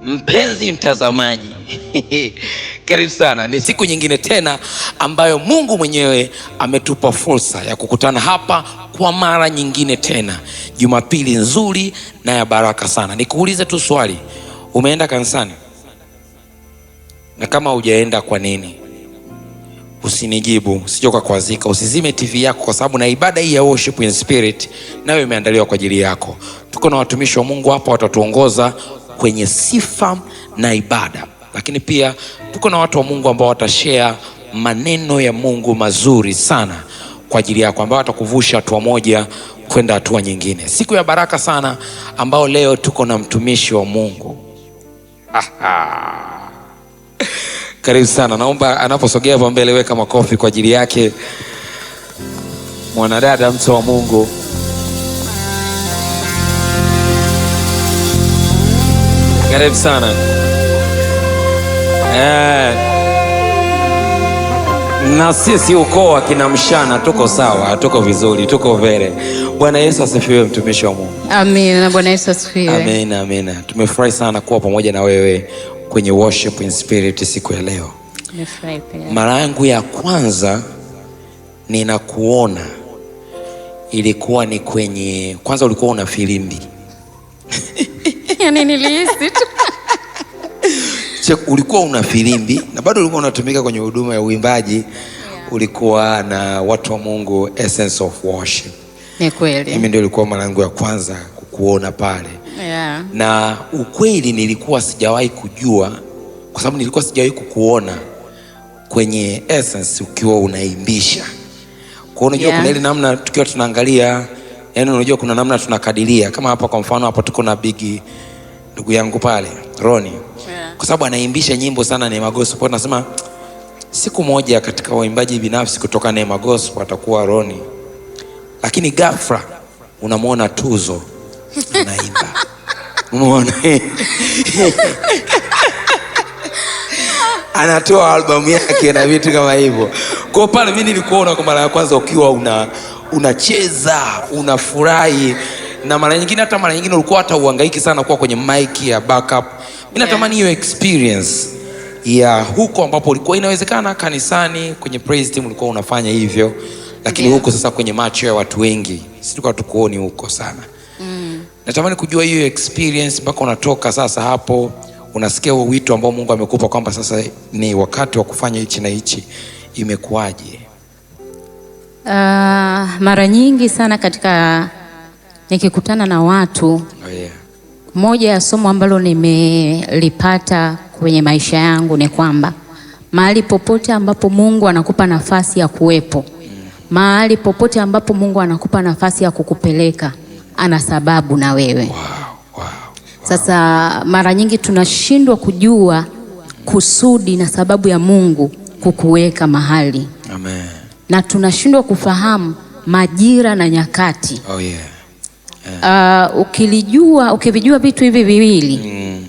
Mpenzi mtazamaji, karibu sana. Ni siku nyingine tena ambayo Mungu mwenyewe ametupa fursa ya kukutana hapa kwa mara nyingine tena. Jumapili nzuri na ya baraka sana. Nikuulize tu swali, umeenda kanisani? Na kama hujaenda, kwa nini? Usinijibu, usichoka kuazika, usizime TV yako, kwa sababu na ibada hii ya worship in spirit nayo imeandaliwa kwa ajili yako. Tuko na watumishi wa Mungu hapa watatuongoza kwenye sifa na ibada, lakini pia tuko na watu wa Mungu ambao watashare maneno ya Mungu mazuri sana kwa ajili yako, ambao watakuvusha hatua moja kwenda hatua nyingine. Siku ya baraka sana ambao leo tuko na mtumishi wa Mungu. Karibu sana. Naomba anaposogea hapa mbele weka makofi kwa ajili yake. Mwanadada, mtu wa Mungu. Karibu sana. Na sisi ukoo wa kina Mshana tuko sawa, tuko vizuri, tuko vere. Bwana Yesu asifiwe, mtumishi wa Mungu. Amina. Bwana Yesu asifiwe. Amina, amina. Tumefurahi sana kuwa pamoja na wewe kwenye worship in spirit siku ya leo. Nimefurahi pia. Mara yangu ya kwanza ninakuona ilikuwa ni kwenye, kwanza ulikuwa una filimbi. Yani nilihisi tu. Ulikuwa una filimbi na bado ulikuwa unatumika kwenye huduma ya uimbaji. Yeah. Ulikuwa na watu wa Mungu, Essence of Worship. Ni kweli. Mimi ndio ilikuwa mara yangu ya kwanza kukuona pale. Yeah. Na ukweli nilikuwa sijawahi kujua, kwa sababu nilikuwa sijawahi kukuona kwenye Essence ukiwa unaimbisha. Kwa unajua, yeah, kuna ile namna tukiwa tunaangalia, yani unajua kuna namna tunakadiria. Kama hapa kwa mfano hapa tuko na big ndugu yangu pale, Roni. Yeah. Kwa sababu anaimbisha nyimbo sana Neema Gospel. Nasema siku moja katika waimbaji binafsi kutoka Neema Gospel atakuwa Roni. Lakini ghafla unamwona Tuzo anaimba. Umeona? Anatoa albamu yake na vitu kama hivyo. Kwa pale mimi nilikuona kwa mara ya kwanza ukiwa unacheza, unafurahi, na mara nyingine ulikuwa hata uhangaiki sana kuwa kwenye mic ya backup. Mimi natamani hiyo experience ya huko ambapo ulikuwa, inawezekana kanisani kwenye praise team ulikuwa unafanya hivyo, lakini huko sasa kwenye macho ya watu wengi sisi tulikuwa tukuoni huko sana. Natamani kujua hiyo experience mpaka unatoka sasa hapo unasikia huo wito ambao Mungu amekupa kwamba sasa ni wakati wa kufanya hichi na hichi, imekuwaje? Mara nyingi sana katika nikikutana na watu, moja ya somo ambalo nimelipata kwenye maisha yangu ni kwamba mahali popote ambapo Mungu anakupa nafasi ya kuwepo, mahali popote ambapo Mungu anakupa nafasi ya kukupeleka, ana sababu na wewe. Sasa mara nyingi tunashindwa kujua kusudi na sababu ya Mungu kukuweka mahali. Amen. Na tunashindwa kufahamu majira na nyakati. Oh yeah. Ukivijua vitu hivi viwili,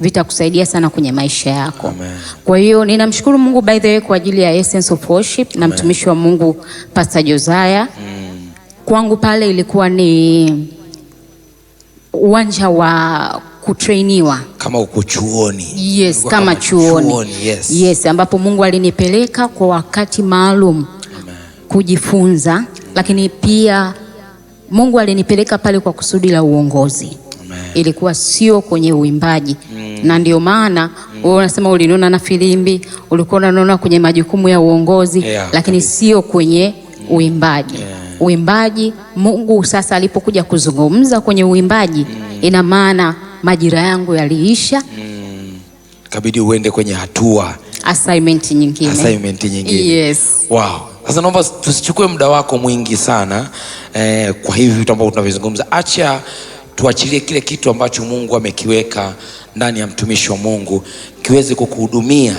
vitakusaidia sana kwenye maisha yako. Amen. Kwa hiyo ninamshukuru Mungu by the way kwa ajili ya Essence of Worship. Amen. Na mtumishi wa Mungu Pastor Josiah. Kwangu pale ilikuwa ni uwanja wa kutrainiwa kama uko chuoni. Yes, kama chuoni. Yes. Yes, ambapo Mungu alinipeleka kwa wakati maalum kujifunza. Lakini pia Mungu alinipeleka pale kwa kusudi la uongozi. Amen. Ilikuwa sio kwenye uimbaji. Na ndio maana wewe unasema uliniona na filimbi, ulikuwa unaona kwenye majukumu ya uongozi. Yeah, lakini sio kwenye uimbaji. Yeah. Uimbaji, Mungu sasa alipokuja kuzungumza kwenye uimbaji, ina maana majira yangu yaliisha. Kabidi uende kwenye hatua, assignment nyingine. Yes. Wow. Sasa naomba tusichukue muda wako mwingi sana kwa hivi vitu ambavyo tunavizungumza. Acha tuachilie kile kitu ambacho Mungu amekiweka ndani ya mtumishi wa Mungu kiweze kukuhudumia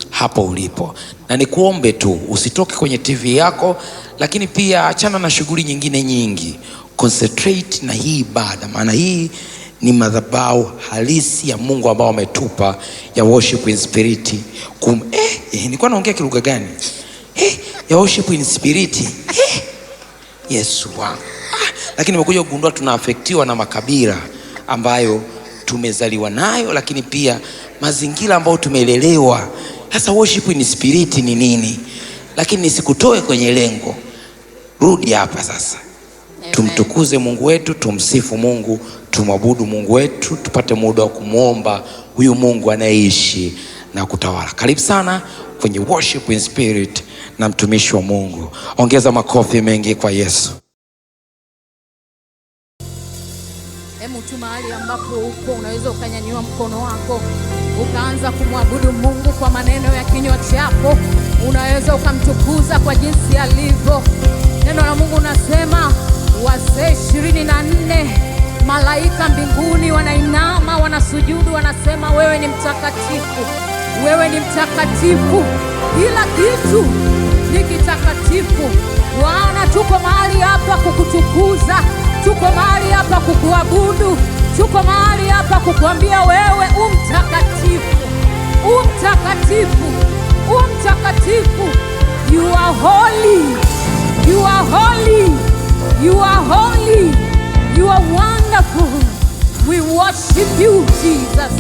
hapo ulipo. Na nikuombe tu usitoke kwenye TV yako, lakini pia achana na shughuli nyingine nyingi. Concentrate na hii ibada, maana hii ni madhabahu halisi ya Mungu ambao ametupa ya worship in spirit. Nilikuwa naongea kilugha gani? Ya worship in spirit. Yesu wangu. Lakini nimekuja kugundua tunaafektiwa na makabila ambayo tumezaliwa nayo, lakini pia mazingira ambayo tumelelewa. Sasa worship in spirit ni nini? Lakini nisikutoe kwenye lengo. Rudi hapa sasa. Tumtukuze Mungu wetu, tumsifu Mungu, tumwabudu Mungu wetu, tupate muda wa kumuomba huyu Mungu anayeishi na kutawala. Karibu sana kwenye worship in spirit na mtumishi wa Mungu. Ongeza makofi mengi kwa Yesu. Hebu tu mahali ambapo uko unaweza ukanyanyua mkono wako ukaanza kumwabudu Mungu kwa maneno ya kinywa chako. Unaweza ukamtukuza kwa jinsi alivyo. Neno la Mungu unasema wazee 24 malaika mbinguni wanainama, wanasujudu, wanasema wewe ni mtakatifu, wewe ni mtakatifu, kila kitu ni kitakatifu. Bwana, tuko mahali hapa kukutukuza, tuko mahali hapa kukuabudu, tuko mahali hapa kukuambia wewe umtakatifu, umtakatifu, umtakatifu. You are holy, you are holy, you are holy, you are wonderful. We worship you, Jesus.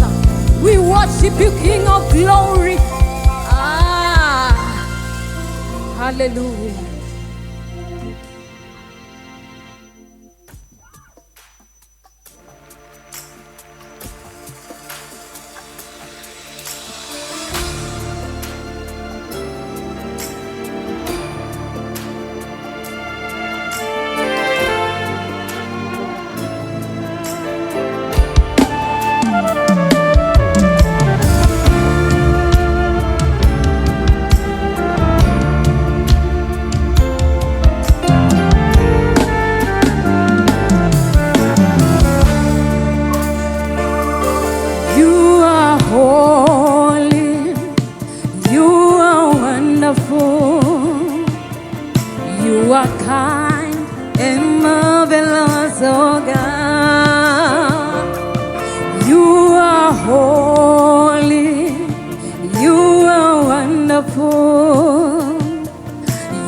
We worship you, King of glory. Hallelujah. You are kind and marvelous, oh God. You are holy, you are wonderful.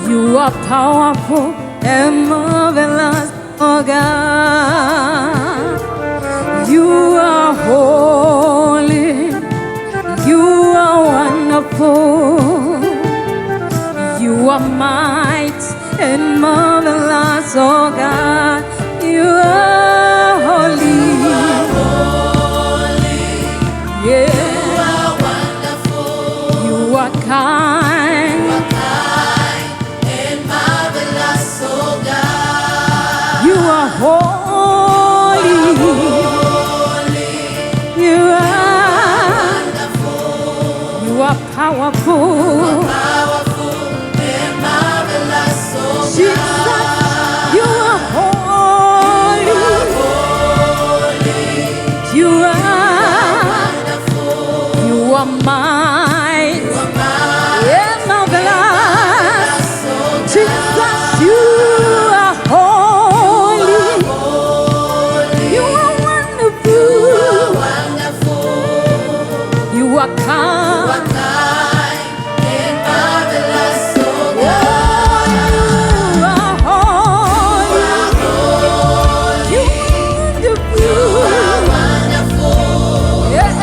You are powerful and marvelous, oh God. You are holy, you are wonderful. You are might and marvelous, oh God. You are holy, yeah. You are wonderful, you are kind and marvelous, oh God. You are holy, you are wonderful, you are powerful. Might, yeah, marvelous. Jesus, you are holy. You are wonderful. You are kind and marvelous. Oh, you are holy. You are wonderful. Yeah.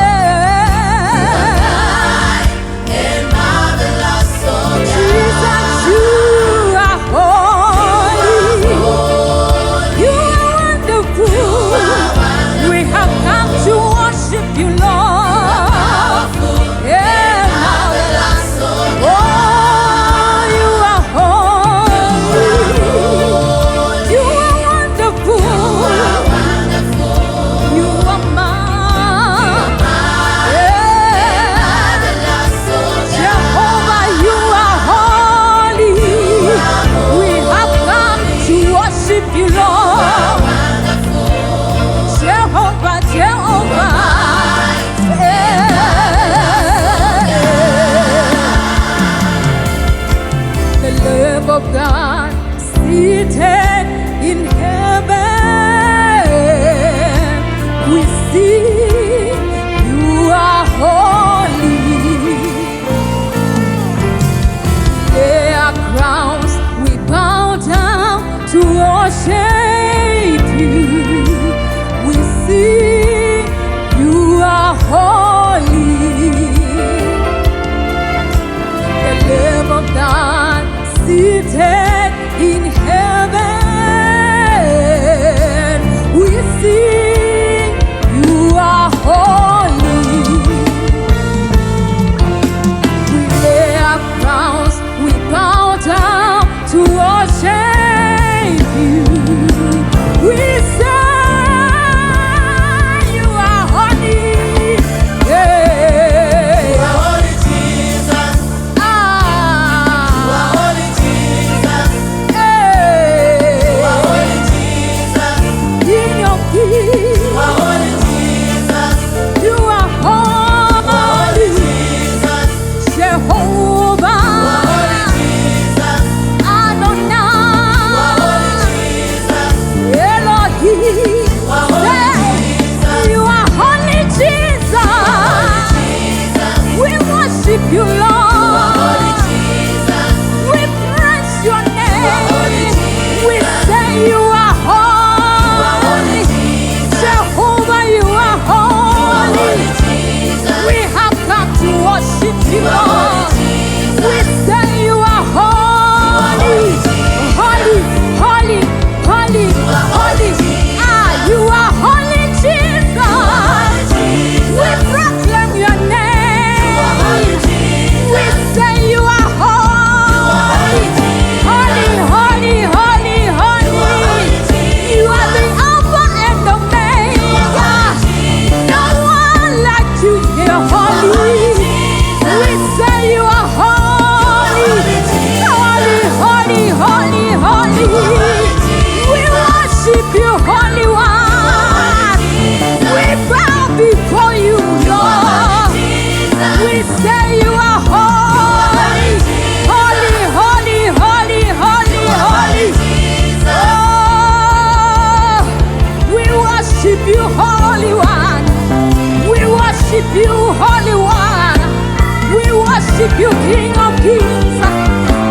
worship you, King of Kings.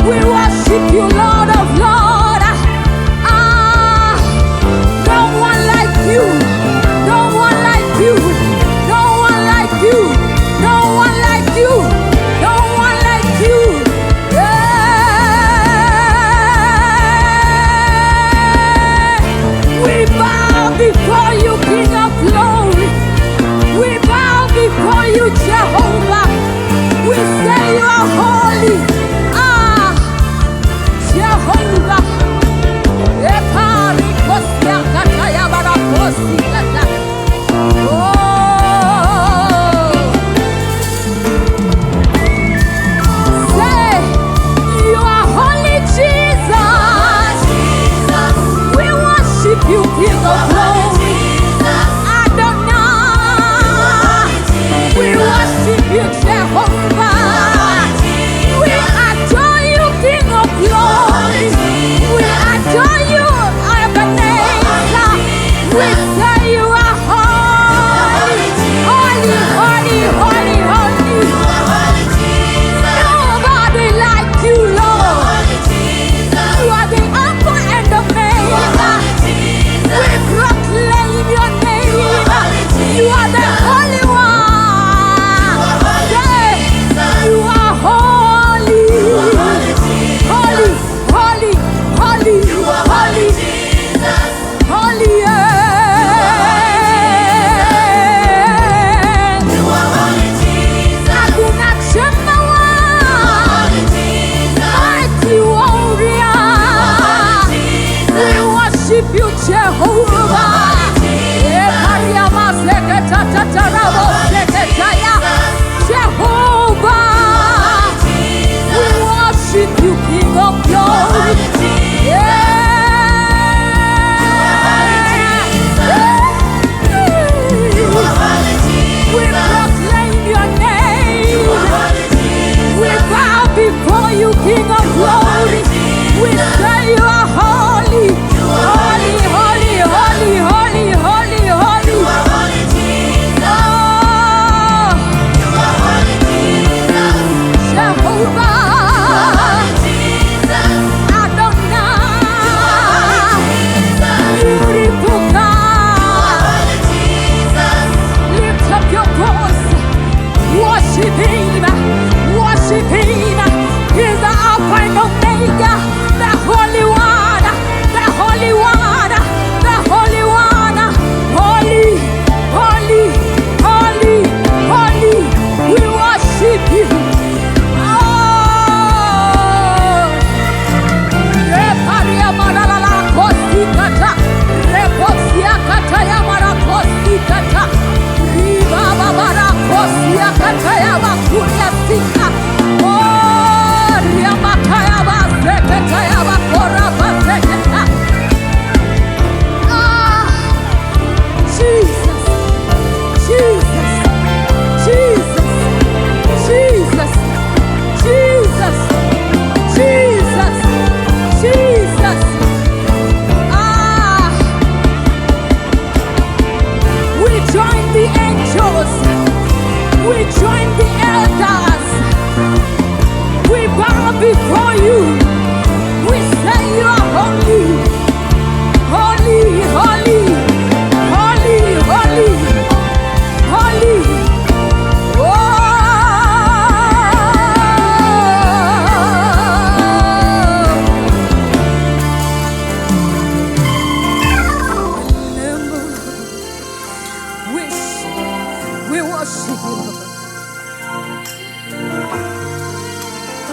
We worship you, Lord of Lords. No one like you. No one like you. No one like you. No one like you. No one like you. We bow before you, King of Glory. We bow before you, Jehovah. We say you are holy. Jehovah.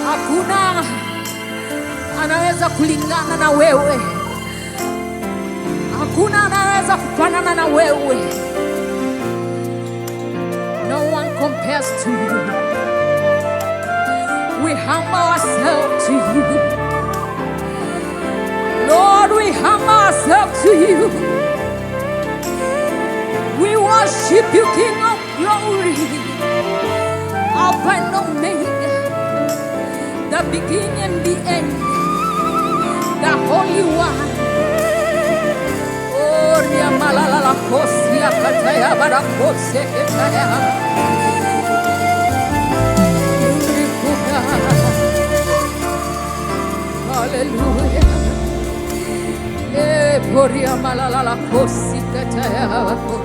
Hakuna anaweza kulingana na wewe, hakuna anaweza kufanana na wewe. No one compares to you. We humble ourselves to you, Lord. We humble ourselves to you. We worship you, King of Glory, Alpha and Omega, the beginning and the end, the Holy One. Oh, Riamalala Kosia Kataya Barakose Ketaya. koria malala la kosi kataya wako.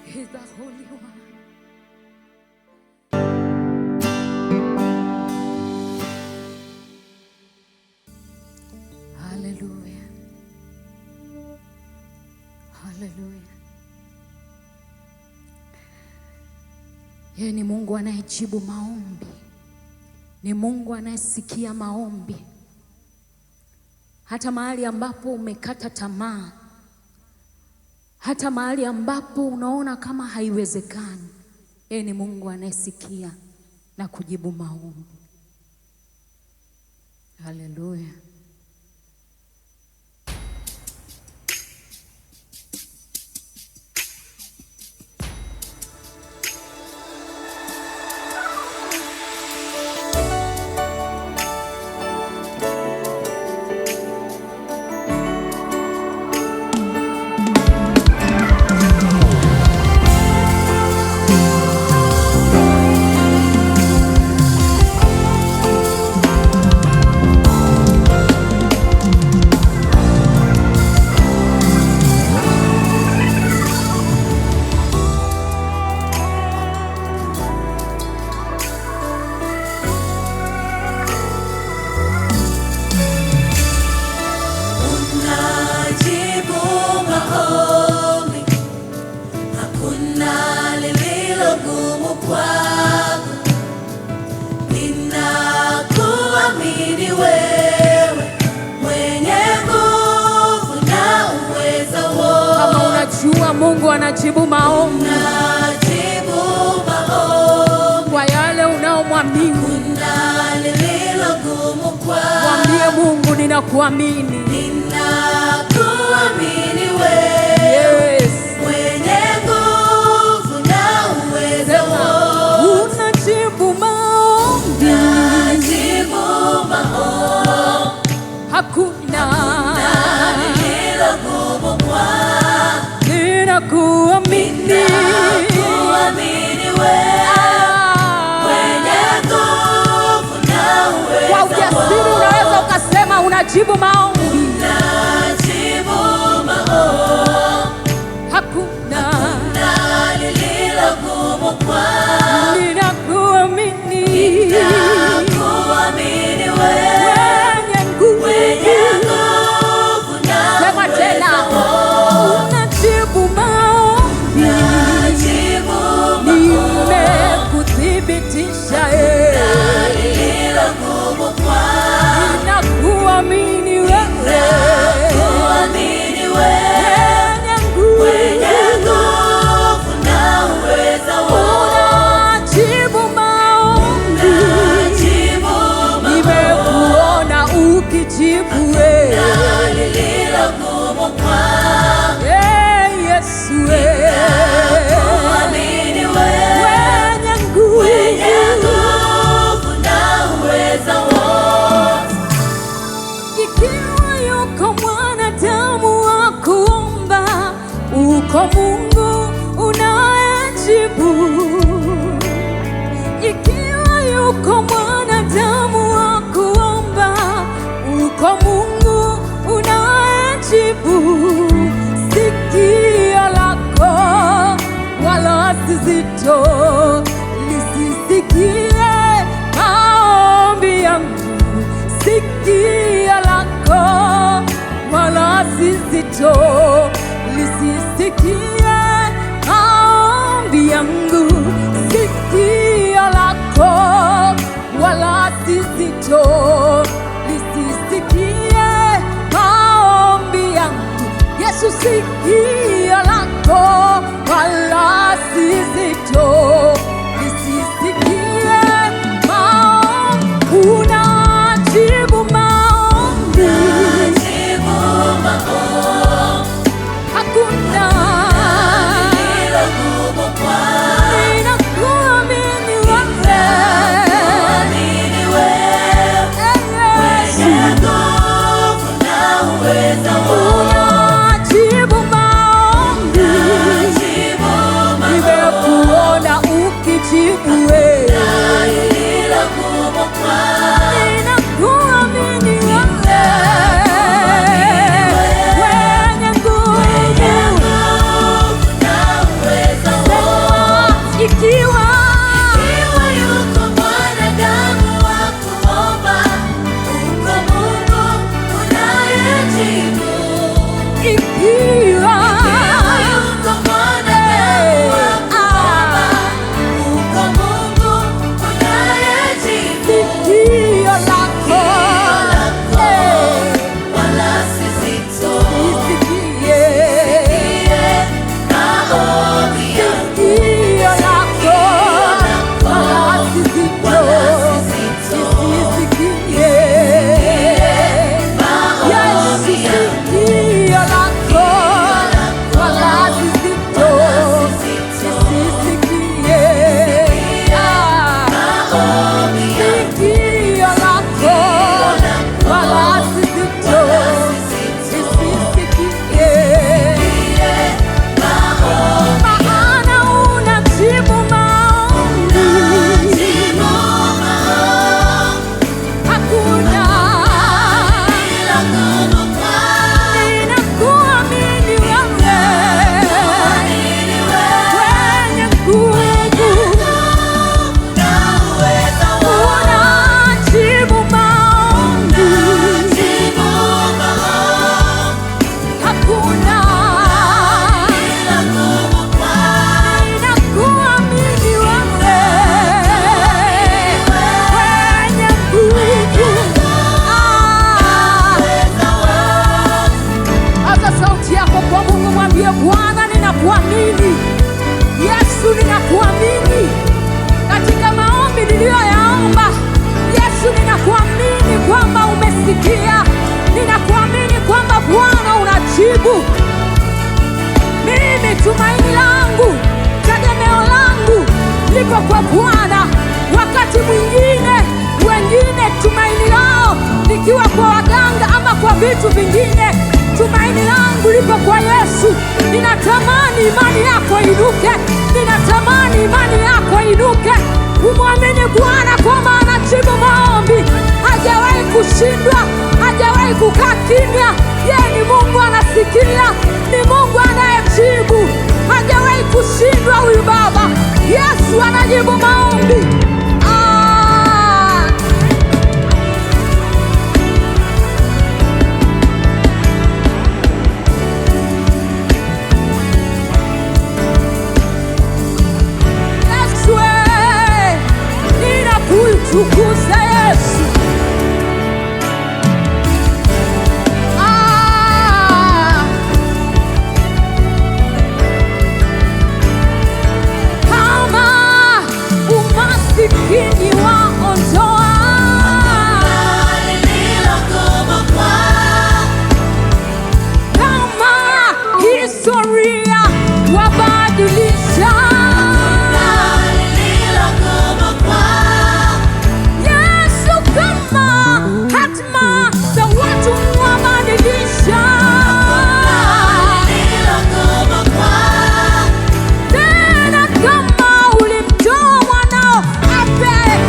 He's the Holy One. Hallelujah. Hallelujah. Yeye ni Mungu anayejibu maombi. Ni Mungu anayesikia maombi. Hata mahali ambapo umekata tamaa, hata mahali ambapo unaona kama haiwezekani, yeye ni Mungu anayesikia na kujibu maombi. Haleluya. Mungu anajibu maombi. Kwa yale unaomwamini. Mwambie Mungu, ninakuamini. Ninakuamini wewe. Yes. Mwenye nguvu na uwezo wote. Unajibu maombi. Unajibu maombi. Hakuna lililo gumu kwako. Ninakuamini. Ninakuamini wewe. Mwenye nguvu na uwezo wote. Kwa ujasiri unaweza ukasema unajibu maombi. Unajibu maombi. Hakuna lililo gumu kwako. Ninakuamini. Ninakuamini wewe. Mwenye nguvu na sema tena. Unajibu maombi. unajibu Nimekuthibitisha lililo gumu kwako. Ninakuamini wewe. Ninakuamini wewe. Mwenye nguvu na uwezo wote. Unajibu maombi. Unajibu Nimekuona ukijibu lililo gumu kwako. Yesu Ninakuamini wewe. Mwenye nguvu na uwezo wote. Ikiwa yuko mwanadamu wa kuomba, uko Mungu unayejibu. Ikiwa yuko mwanadamu wa kuomba, uko Mungu unayejibu. Sikio lako wala si zito, lisisikie maombi yangu. Sikio lako wala si zito, lisisikie maombi yangu. Sikio lako wala si zito, lisisikie maombi yangu. Yesu, sikio lako wala si zito, lisisikie maombi. Unajibu maombi. Unajibu maombi. Hakuna lililo gumu kwako. Ninakuamini wewe. Ninakuamini wewe. tumaini langu, tegemeo langu lipo kwa Bwana. Wakati mwingine wengine tumaini lao likiwa kwa waganga ama kwa vitu vingine, tumaini langu lipo kwa Yesu. Ninatamani imani yako inuke, ninatamani imani yako inuke. Umwamini Bwana kwa maana anajibu maombi. Hajawahi kushindwa, hajawahi kukaa kimya. Yeye ni Mungu anasikia, ni Mungu anayejibu. Hajawahi kushindwa huyu Baba. Yesu anajibu maombi. Yesu, ninakutukuza Yesu. Kama umasikini waondoa, kama historia wabadilisha, Yesu, kama hatima za watu wabadilisha, tena kama ulimtoa mwanao afe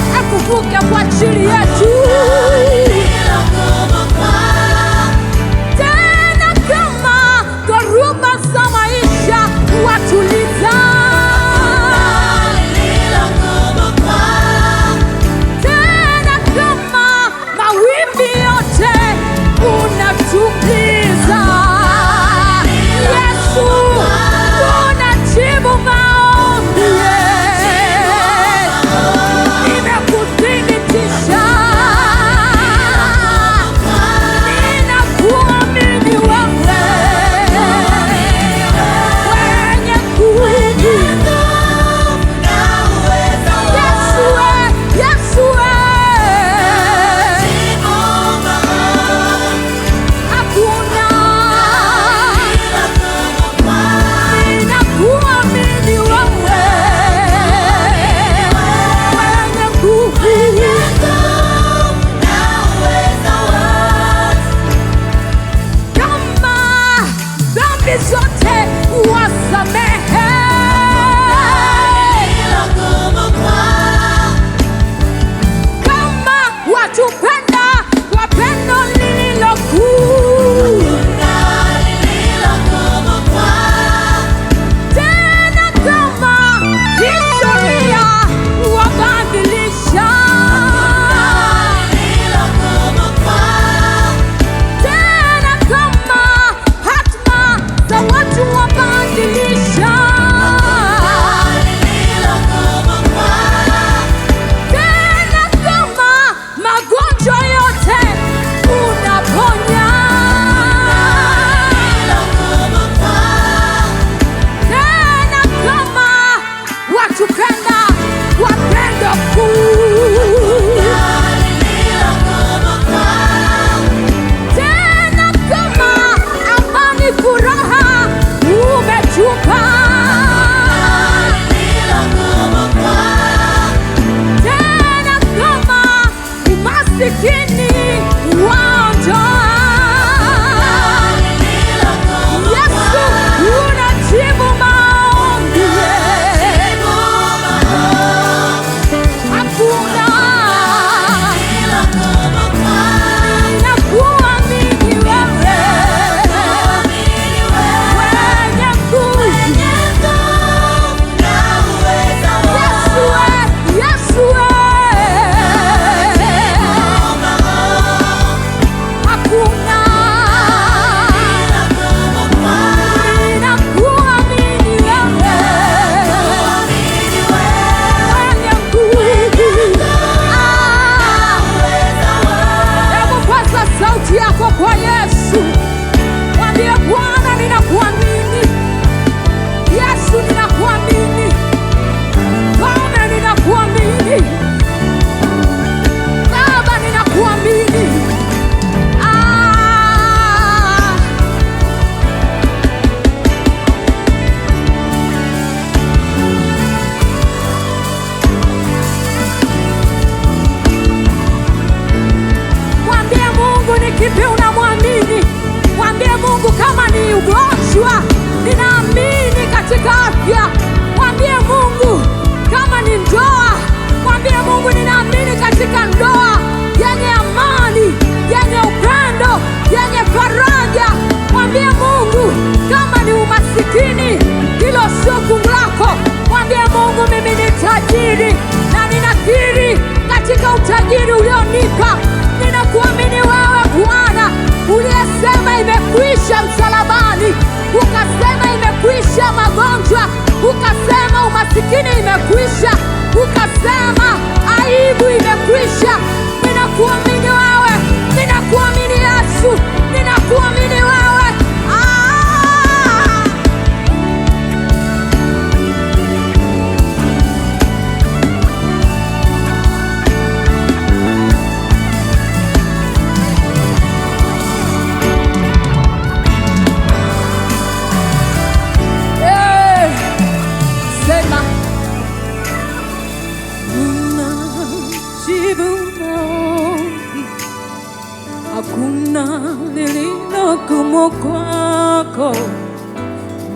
wako,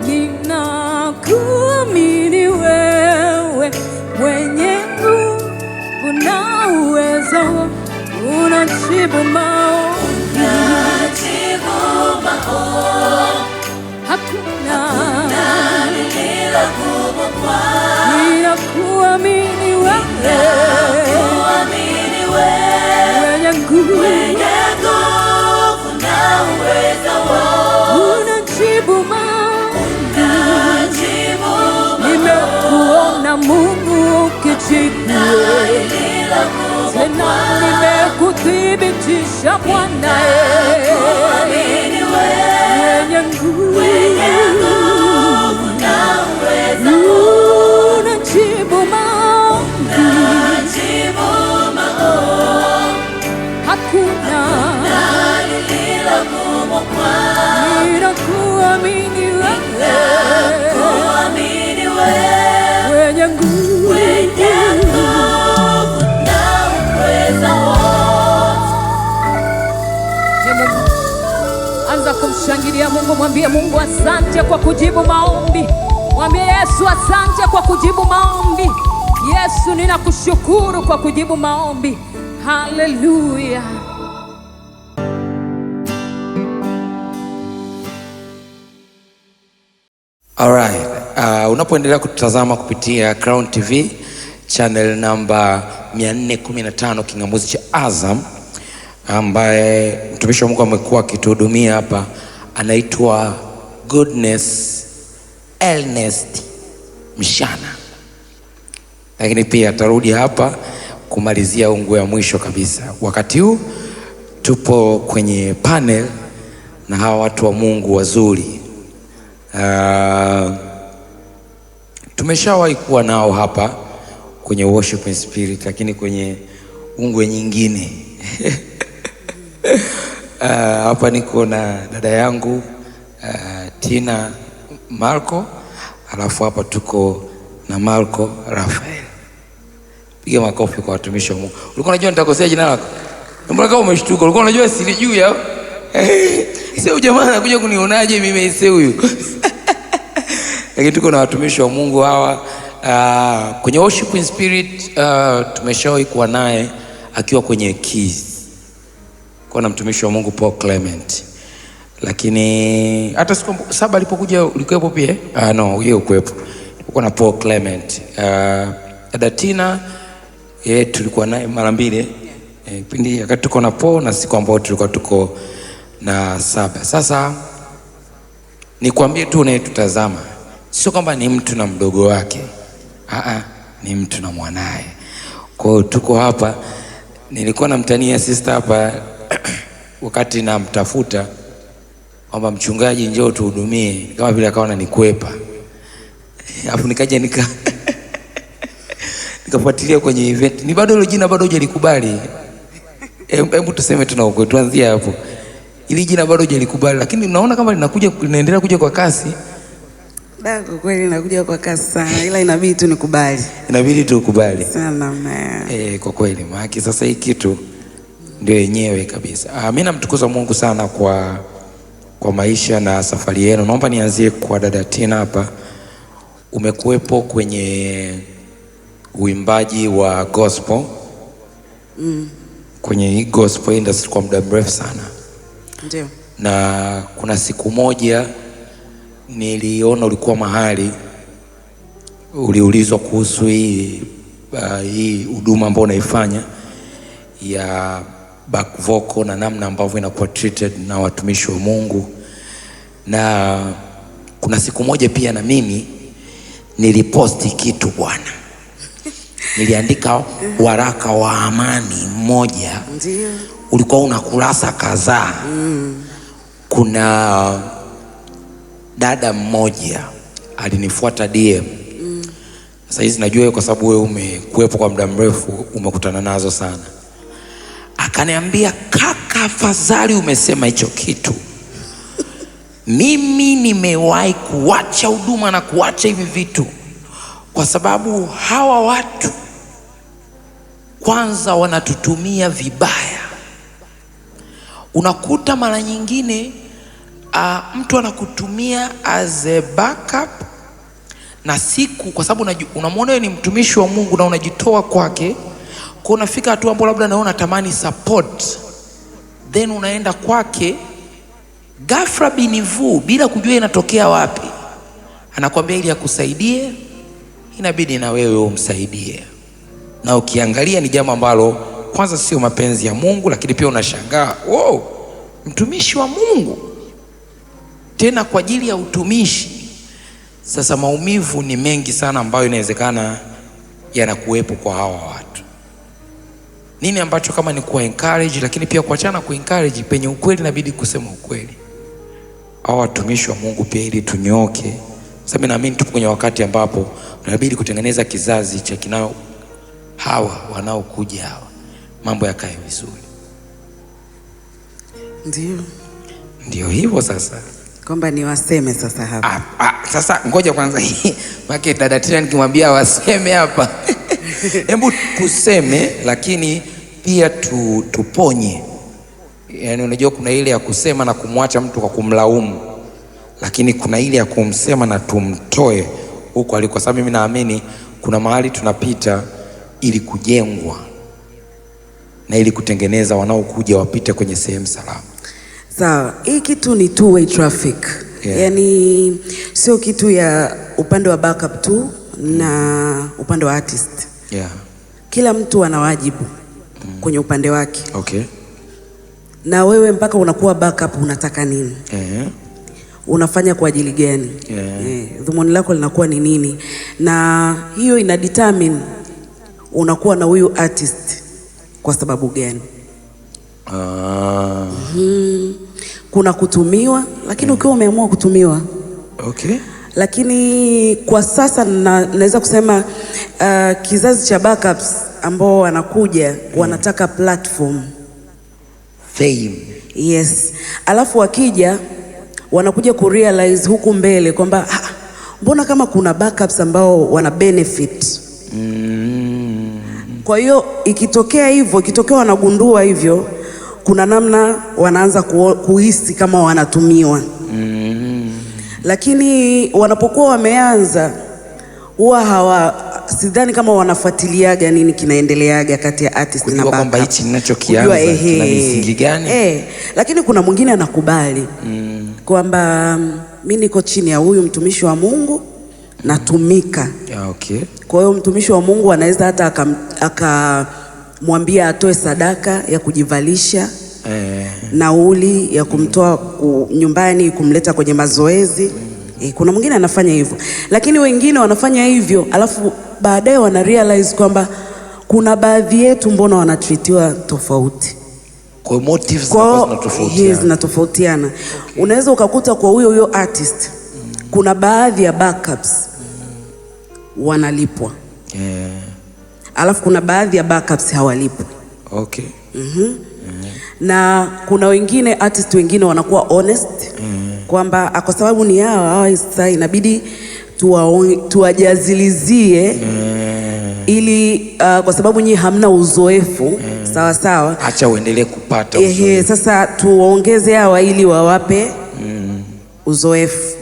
ninakuamini wewe mwenye nguvu na uwezo, unajibu maombi, hakuna lililo gumu kwako. ninakuamini wewe mwenye nguvu na uwezo, unajibu maombi. Nimekuona Mungu ukijibu, tena nimekuthibitisha Bwana mwenye nguvu na uwezo, unajibu maombi, hakuna lililo gumu kwako. ninakuamini wewe Kuamini wewe mwenye nguvu na uwezo. Anza kumshangilia Mungu, mwambie Mungu asante kwa kujibu maombi. Mwambie Yesu asante kwa kujibu maombi. Yesu, ninakushukuru kwa kujibu maombi. Haleluya. Alright. Unapoendelea kututazama kupitia Crown TV channel namba 415 kingamuzi cha Azam, ambaye mtumishi wa Mungu amekuwa akituhudumia hapa, anaitwa Goodness Ernest Mshana, lakini pia atarudi hapa kumalizia ungu ya mwisho kabisa. Wakati huu tupo kwenye panel na hawa watu wa Mungu wazuri. Tumeshawahi kuwa nao hapa kwenye worship in spirit, lakini kwenye ungwe nyingine hapa niko na dada yangu Tina Marco, alafu hapa tuko na Marco Rafael. Piga makofi kwa watumishi wa Mungu. Ulikuwa unajua nitakosea jina lako? Mbona kama umeshtuka? Ulikuwa unajua silijui au? Sio jamaa anakuja kunionaje mimi ise huyu? Lakini tuko na watumishi wa Mungu hawa kwenye worship in spirit. Tumeshawahi kuwa naye akiwa kwenye keys, kwa na mtumishi wa Mungu Paul Clement, lakini hata siku 7 alipokuja ulikuwepo pia? No, wewe ukuwepo. Uko na Paul Clement. Dada Tina tulikuwa naye mara 2 kipindi wakati tuko na Paul, na siku ambayo tulikuwa tuko na 7. Sasa nikwambie tu unayetutazama, sio kwamba ni mtu na mdogo wake, ni mtu na mwanae. Kwa hiyo tuko hapa, nilikuwa namtania sister hapa wakati namtafuta kwamba mchungaji njoo tuhudumie, kama vile akaona nikwepa, alafu nikaja nikafuatilia kwenye event, ni bado hilo jina bado hujalikubali. Hebu tuseme tuna uko, tuanzie hapo. Ili jina bado hujalikubali, lakini unaona kama linaendelea kuja kwa kasi. Kwa kweli inakuja kwa kasi sana, ila inabidi tu nikubali. Inabidi tu ukubali sana kwa kweli, maana sasa hii kitu ndio yenyewe kabisa. Mimi namtukuza Mungu sana kwa maisha na safari yenu. Naomba nianzie kwa dada Tina hapa. Umekuwepo kwenye uimbaji wa gospel kwenye gospel industry kwa muda mrefu sana. Ndio. Na kuna siku moja niliona ulikuwa mahali uliulizwa kuhusu hii huduma ambayo unaifanya ya back vocal na namna ambavyo inakuwa treated na watumishi wa Mungu. Na kuna siku moja pia na mimi niliposti kitu bwana. Niliandika waraka wa amani mmoja. Ndio. Ulikuwa una kurasa kadhaa. Kuna dada mmoja alinifuata DM. Sasa hizi najua kwa sababu wewe umekuwepo kwa muda mrefu, umekutana nazo sana. Akaniambia, kaka, afadhali umesema hicho kitu. Mimi nimewahi kuacha huduma na kuacha hivi vitu kwa sababu hawa watu kwanza wanatutumia vibaya. Unakuta mara nyingine mtu anakutumia as a backup na siku, kwa sababu unamwona ni mtumishi wa Mungu na unajitoa kwake, kwa unafika hatua ambapo labda naona natamani support, then unaenda kwake ghafla binivu bila kujua inatokea wapi, anakuambia ili akusaidie inabidi na wewe umsaidie. Na ukiangalia ni jambo ambalo kwanza sio mapenzi ya Mungu, lakini pia unashangaa, wow, mtumishi wa Mungu tena kwa ajili ya utumishi. Sasa maumivu ni mengi sana ambayo inawezekana yanakuwepo kwa hawa watu. Nini ambacho kama ni kuwa encourage, lakini pia kuachana ku encourage penye ukweli inabidi kusema ukweli. Hawa watumishi wa Mungu pia ili tunyoke. Sasa mimi naamini tupo kwenye wakati ambapo tunabidi kutengeneza kizazi cha kinao hawa wanaokuja hawa mambo yakae vizuri. Ndio hivyo sasa. Kwamba ni waseme sasa hapa. Sasa ngoja kwanza maki dada tena nikimwambia waseme hapa. Hebu tuseme, lakini pia tuponye. Yaani unajua kuna ile ya kusema na kumwacha mtu kwa kumlaumu, lakini kuna ile ya kumsema na tumtoe huko aliko. Sababu mimi naamini kuna mahali tunapita ili kujengwa na ili kutengeneza wanaokuja wapite kwenye sehemu salama. Sawa, hii kitu ni two way traffic. Yaani sio kitu ya upande wa backup tu na upande wa artist. Kila mtu ana wajibu kwenye upande wake. Na wewe mpaka unakuwa backup unataka nini? Unafanya kwa ajili gani? Dhumuni lako linakuwa ni nini? Na hiyo ina determine unakuwa na huyu artist kwa sababu gani? Kuna kutumiwa, lakini ukiwa umeamua kutumiwa. Lakini kwa sasa naweza kusema kizazi cha backups ambao wanakuja wanataka platform, fame. Yes. Alafu wakija wanakuja kurealize huku mbele kwamba mbona kama kuna backups ambao wana benefit. Kwa hiyo ikitokea hivyo, ikitokea wanagundua hivyo, kuna namna wanaanza kuhisi kama wanatumiwa. Lakini wanapokuwa wameanza huwa sidhani kama wanafuatiliaga nini kinaendeleaga kati ya artist na backup. Kwamba hichi ninachokianza kina misingi gani? Lakini kuna mwingine anakubali kwamba mimi niko chini ya huyu mtumishi wa Mungu natumika. Kwa hiyo mtumishi wa Mungu anaweza hata akamwambia atoe sadaka ya kujivalisha, nauli ya kumtoa nyumbani kumleta kwenye mazoezi. Kuna mwingine anafanya hivyo, lakini wengine wanafanya hivyo alafu baadaye wana realize kwamba kuna baadhi yetu mbona wanatreatiwa tofauti. Kwa motives zinatofautiana. Unaweza ukakuta kwa huyo artist kuna baadhi ya backups wanalipwa. Alafu kuna baadhi ya backups hawalipwi. Na kuna wengine artist wengine wanakuwa honest kwamba kwa sababu ni hawa sasa inabidi tuwajazilizie ili kwa sababu nyinyi hamna uzoefu sawa, acha uendelee kupata sasa tuongeze hawa ili wawape uzoefu.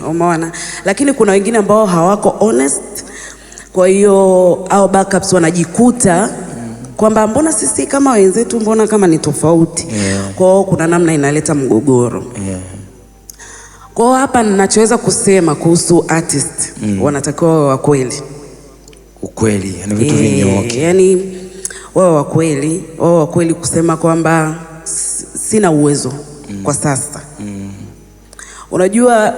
Umeona? Lakini kuna wengine ambao hawako honest, kwa hiyo hao backups wanajikuta kwamba mbona sisi kama wenzetu mbona kama ni tofauti. Kwa hiyo kuna namna inaleta mgogoro. Kwa hiyo hapa ninachoweza kusema kuhusu artist wanatakiwa wa kweli. Ukweli, yani vitu vinyoke. Yani wao wa kweli kusema kwamba sina uwezo kwa sasa. Unajua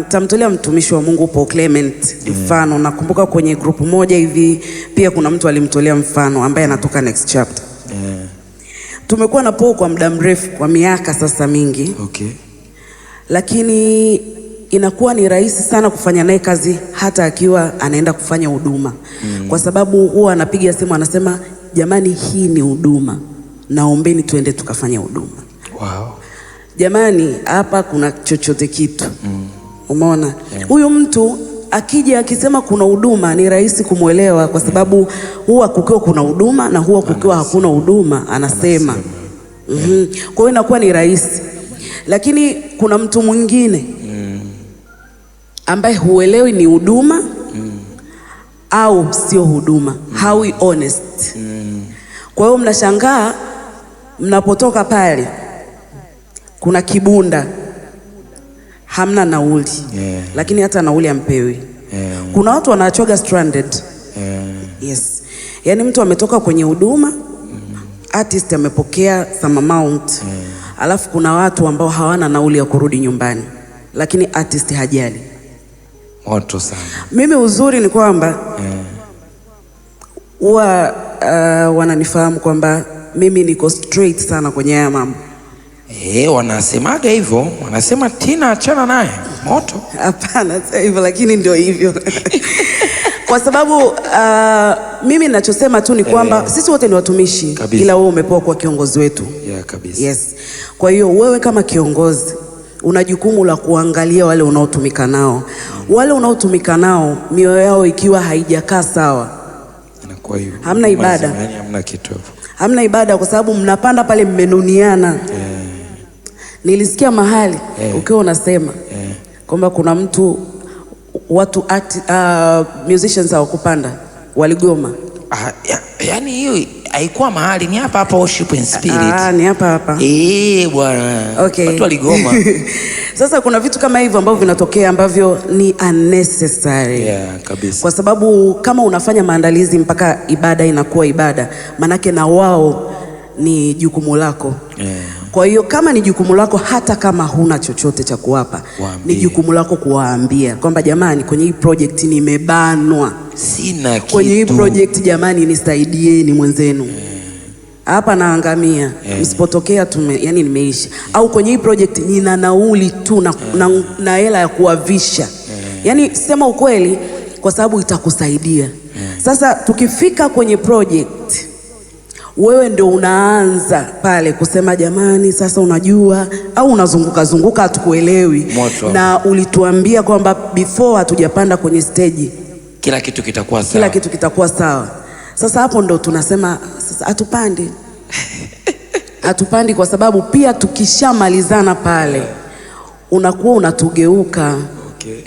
tamtolea mtumishi wa Mungu Paul Clement mfano. Nakumbuka kwenye group moja hivi pia kuna mtu alimtolea mfano ambaye anatoka Next Chapter. Tumekuwa na Paul kwa muda mrefu, kwa miaka sasa mingi. Lakini inakuwa ni rahisi sana kufanya naye kazi hata akiwa anaenda kufanya huduma. Kwa sababu huwa anapiga simu anasema, jamani hii ni huduma, naombeni tuende tukafanya huduma. Jamani hapa kuna chochote kitu. Umeona? Huyu mtu akija akisema kuna huduma ni rahisi kumwelewa, kwa sababu huwa kukiwa kuna huduma na huwa kukiwa hakuna huduma anasema. Kwa hiyo inakuwa ni rahisi. Lakini kuna mtu mwingine ambaye huelewi ni huduma au sio huduma, hawi honest. Kwa hiyo mnashangaa mnapotoka pale kuna kibunda, hamna nauli, lakini hata nauli hampewi. Kuna watu wanachoga stranded. Yes. Yani mtu ametoka kwenye huduma, artist amepokea some amount, alafu kuna watu ambao hawana nauli ya kurudi nyumbani, lakini artist hajali. Moto sana. Mimi uzuri ni kwamba wananifahamu kwamba mimi niko straight sana kwenye haya mambo. Wanasemaga hivyo, wanasema Tina achana naye. Moto. Hapana, sio hivyo, lakini ndio hivyo. Kwa sababu mimi ninachosema tu ni kwamba sisi wote ni watumishi kabisa. Ila wewe umepewa kwa kiongozi wetu. Kabisa. Yes. Kwa hiyo wewe kama kiongozi una jukumu la kuangalia wale unaotumika nao. Wale unaotumika nao mioyo yao ikiwa haijakaa sawa, inakuwa hivyo. Hamna ibada. Yani hamna kitu. Hamna ibada kwa sababu mnapanda pale mmenuniana. Nilisikia mahali ukiwa unasema kwamba kuna mtu watu musicians hawakupanda, waligoma. Yani hiyo haikuwa mahali, ni hapa hapa worship in spirit. Ni hapa hapa. Bwana. Okay. Watu waligoma. Sasa kuna vitu kama hivyo ambavyo vinatokea ambavyo ni unnecessary. Kabisa. Kwa sababu kama unafanya maandalizi mpaka ibada inakuwa ibada, manake na wao ni jukumu lako. Kwa hiyo kama ni jukumu lako, hata kama huna chochote cha kuwapa, ni jukumu lako kuwaambia kwamba jamani, kwenye hii project nimebanwa, sina kitu. Kwenye hii project jamani, nisaidieni mwenzenu. Hapa naangamia. Msipotokea yani nimeisha. Au kwenye hii project nina nauli tu na hela ya kuwavisha. Yani sema ukweli kwa sababu itakusaidia. Sasa tukifika kwenye project, wewe ndio unaanza pale kusema jamani, sasa unajua, au unazunguka hatukuelewi. Na ulituambia kwamba before hatujapanda kwenye stage kila kitu kitakuwa sawa. Kila kitu kitakuwa sawa. Sasa hapo ndo tunasema sasa hatupandi. Hatupandi kwa sababu pia tukishamalizana pale unakuwa unatugeuka.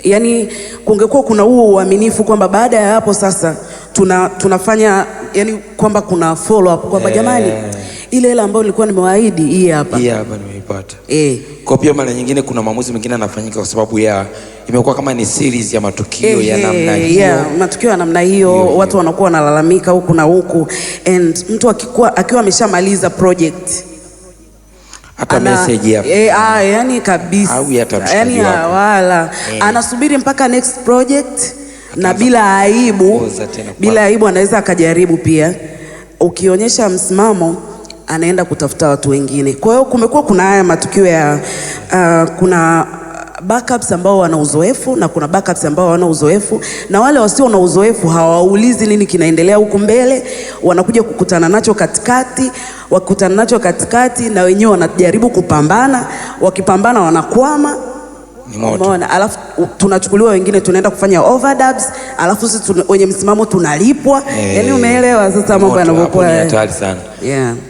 Yani kungekuwa kuna huo uaminifu kwamba baada ya hapo sasa tunafanya yani kwamba kuna follow up kwamba jamani, ile hela ambayo nilikuwa nimewaahidi hii hapa nimeipata. Kwa pia mara nyingine kuna maamuzi mengine yanafanyika kwa sababu imekuwa kama ni series ya matukio ya namna hiyo. Matukio ya namna hiyo, watu wanakuwa wanalalamika huku na huku, and mtu akiwa ameshamaliza project hata message hapo. Yani kabisa. Yani wala anasubiri mpaka next project na bila aibu anaweza akajaribu pia. Ukionyesha msimamo anaenda kutafuta watu wengine. Kwa hiyo kumekuwa kuna haya matukio ya kuna backups ambao wana uzoefu na kuna backups ambao hawana uzoefu, na wale wasio na uzoefu hawaulizi nini kinaendelea huku mbele, wanakuja kukutana nacho katikati. Wakikutana nacho katikati na wenyewe wanajaribu kupambana, wakipambana wanakwama. Umeona? Alafu tunachukuliwa wengine tunaenda kufanya overdubs, alafu sisi wenye msimamo tunalipwa. Yani umeelewa sasa mambo yanavyokuwa. Ni hatari sana.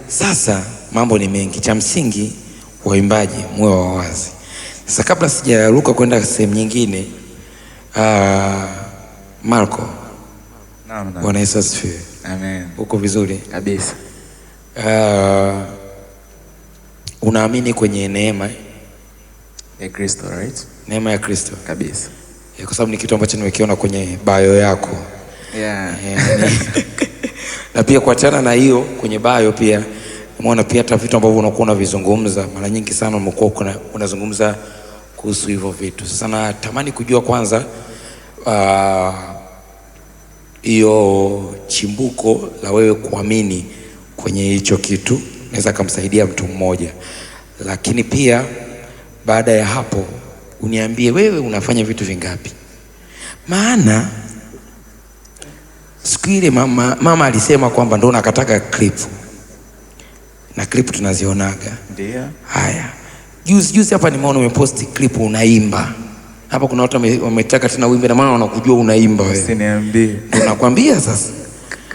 Sasa mambo ni mengi. Cha msingi waimbaji muwe wawazi. Sasa kabla sijaruka kwenda sehemu nyingine, Marco. Naam. Bwana Yesu asifiwe. Amen. Uko vizuri? Kabisa. Unaamini kwenye neema ya Kristo, right? Neema ya Kristo. Kabisa. Kwa sababu ni kitu ambacho nimekiona kwenye bio yako. Na pia kuachana na hiyo kwenye bio pia umeona pia hata vitu ambavyo unakuwa unavizungumza mara nyingi sana umekuwa unazungumza kuhusu hivyo vitu. Sasa natamani kujua kwanza hiyo chimbuko la wewe kuamini kwenye hicho kitu naweza kumsaidia mtu mmoja, lakini pia baada ya hapo uniambie wewe unafanya vitu vingapi. Maana siku ile mama alisema kwamba ndo nakataka clip, na clip tunazionaga. Ndio. Haya, juzi hapa nimeona umeposti clip unaimba. Hapa kuna watu wametaka tena uimbe, na maana wanakujua unaimba wewe. Usiniambie. Nakwambia sasa.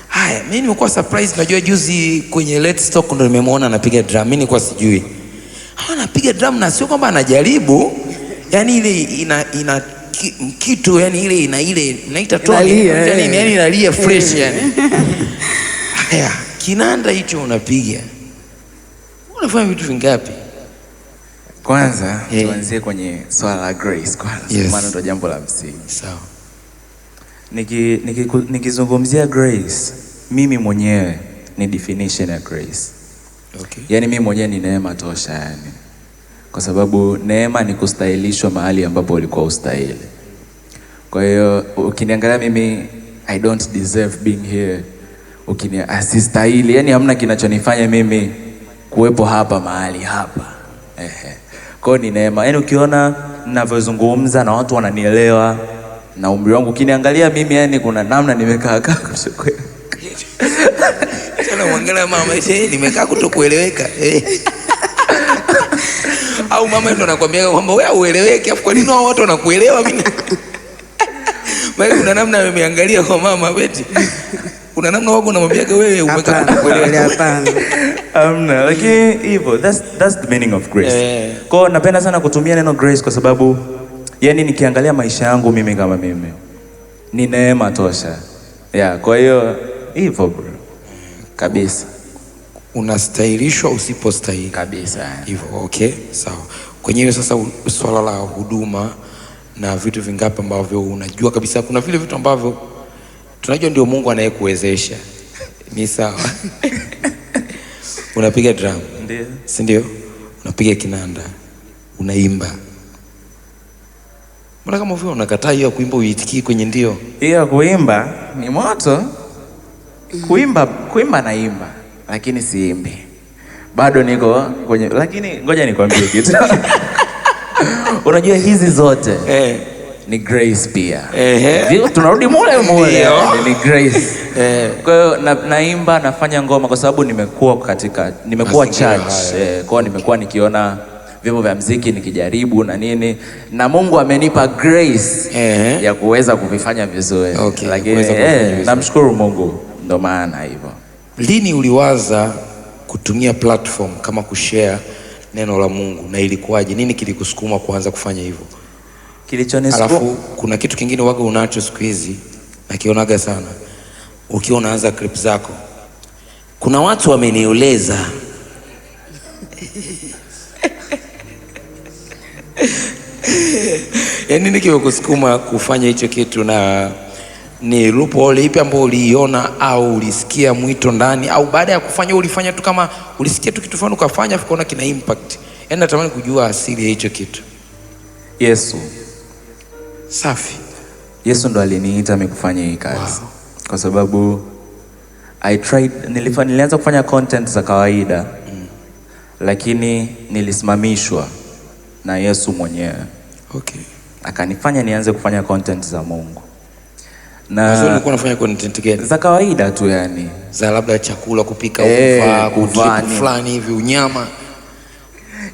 Haya, mimi nimekuwa surprise. Najua juzi kwenye Let's Talk ndo nimemwona anapiga drum. Mimi nilikuwa sijui. anapiga drum na sio kwamba anajaribu, yani ile ina kitu, yani ile inaita tone, yani inalia fresh yani. Haya, kinanda hicho unapiga, unafanya vitu vingapi? Kwanza tuanzie kwenye swala la grace kwanza, maana ndo jambo la msingi. Sawa. Nikizungumzia grace, mimi mwenyewe ni definition ya grace. Okay. Yani mimi mwenyewe ni neema tosha yani. Kwa sababu neema ni kustahilishwa mahali ambapo ulikuwa ustahili. Kwa hiyo ukiniangalia mimi, I don't deserve being here. Asistahili, yani hamna kinachonifanya mimi kuwepo hapa mahali hapa. Kwa hiyo ni neema. Yani ukiona ninavyozungumza na watu wananielewa na umri wangu, ukiniangalia mimi yani kuna namna nimekaa kutokueleweka. Sana mwangalia mama nimekaa kutokueleweka. Au mama ndo anakuambia kwamba wewe ueleweke, afu kwa nini hao watu wanakuelewa mimi? Wewe kuna namna nimeangalia kwa mama Betty. Kuna namna wako unamwambia wewe umekaa kutokueleweka. Hapana. Amna, lakini hivyo that's the meaning of grace. Kwa hiyo napenda sana kutumia neno grace kwa sababu yani nikiangalia maisha yangu mimi kama mimi ni neema tosha. Kwa hiyo hivyo bro. Kabisa. Unastahilishwa usipostahili. Kabisa. Hivyo, okay, sawa. Kwenye hiyo sasa swala la huduma na vitu vingapi ambavyo unajua kabisa kuna vile vitu ambavyo tunajua ndio Mungu anayekuwezesha. Ni sawa. Unapiga drum. Ndio. Si ndio? Unapiga kinanda. Unaimba. Mbona kama vile unakataa hiyo kuimba uitikii kwenye ndio? Hiyo kuimba ni moto. Kuimba naimba, lakini siimbi. Bado niko kwenye, lakini ngoja nikwambie kitu. Unajua hizi zote ni grace pia. Tunarudi mule ni grace. Kwa hiyo naimba, nafanya ngoma kwa sababu nimekuwa church. Kwa hiyo nimekuwa nikiona vyombo vya muziki nikijaribu na nini, na Mungu amenipa grace ya kuweza kuvifanya vizuri. Lakini namshukuru Mungu, ndo maana hivyo. Lini uliwaza kutumia platform kama kushare neno la Mungu na ilikuwaje? Nini kilikusukuma kuanza kufanya hivyo? Kilichonisukuma, alafu kuna kitu kingine waga unacho siku hizi nakionaga sana, ukiwa unaanza clip zako, kuna watu wamenieleza yani nini kimekusukuma kufanya hicho kitu, na ni loophole ipi ambayo uliiona au ulisikia mwito ndani, au baada ya kufanya ulifanya tu kama ulisikia tu kitu fulani ukafanya ukaona kina impact? Yani natamani kujua asili ya hicho kitu. Yesu. Safi. Yesu ndo aliniita mimi kufanya hii kazi. Wow. Kwa sababu nilianza kufanya content za kawaida. Lakini nilisimamishwa na Yesu mwenyewe. Okay. Akanifanya nianze kufanya content za Mungu. Na ulikuwa unafanya content gani? Za kawaida tu yani. Za labda chakula, kupika, kuvaa fulani hivi, unyama.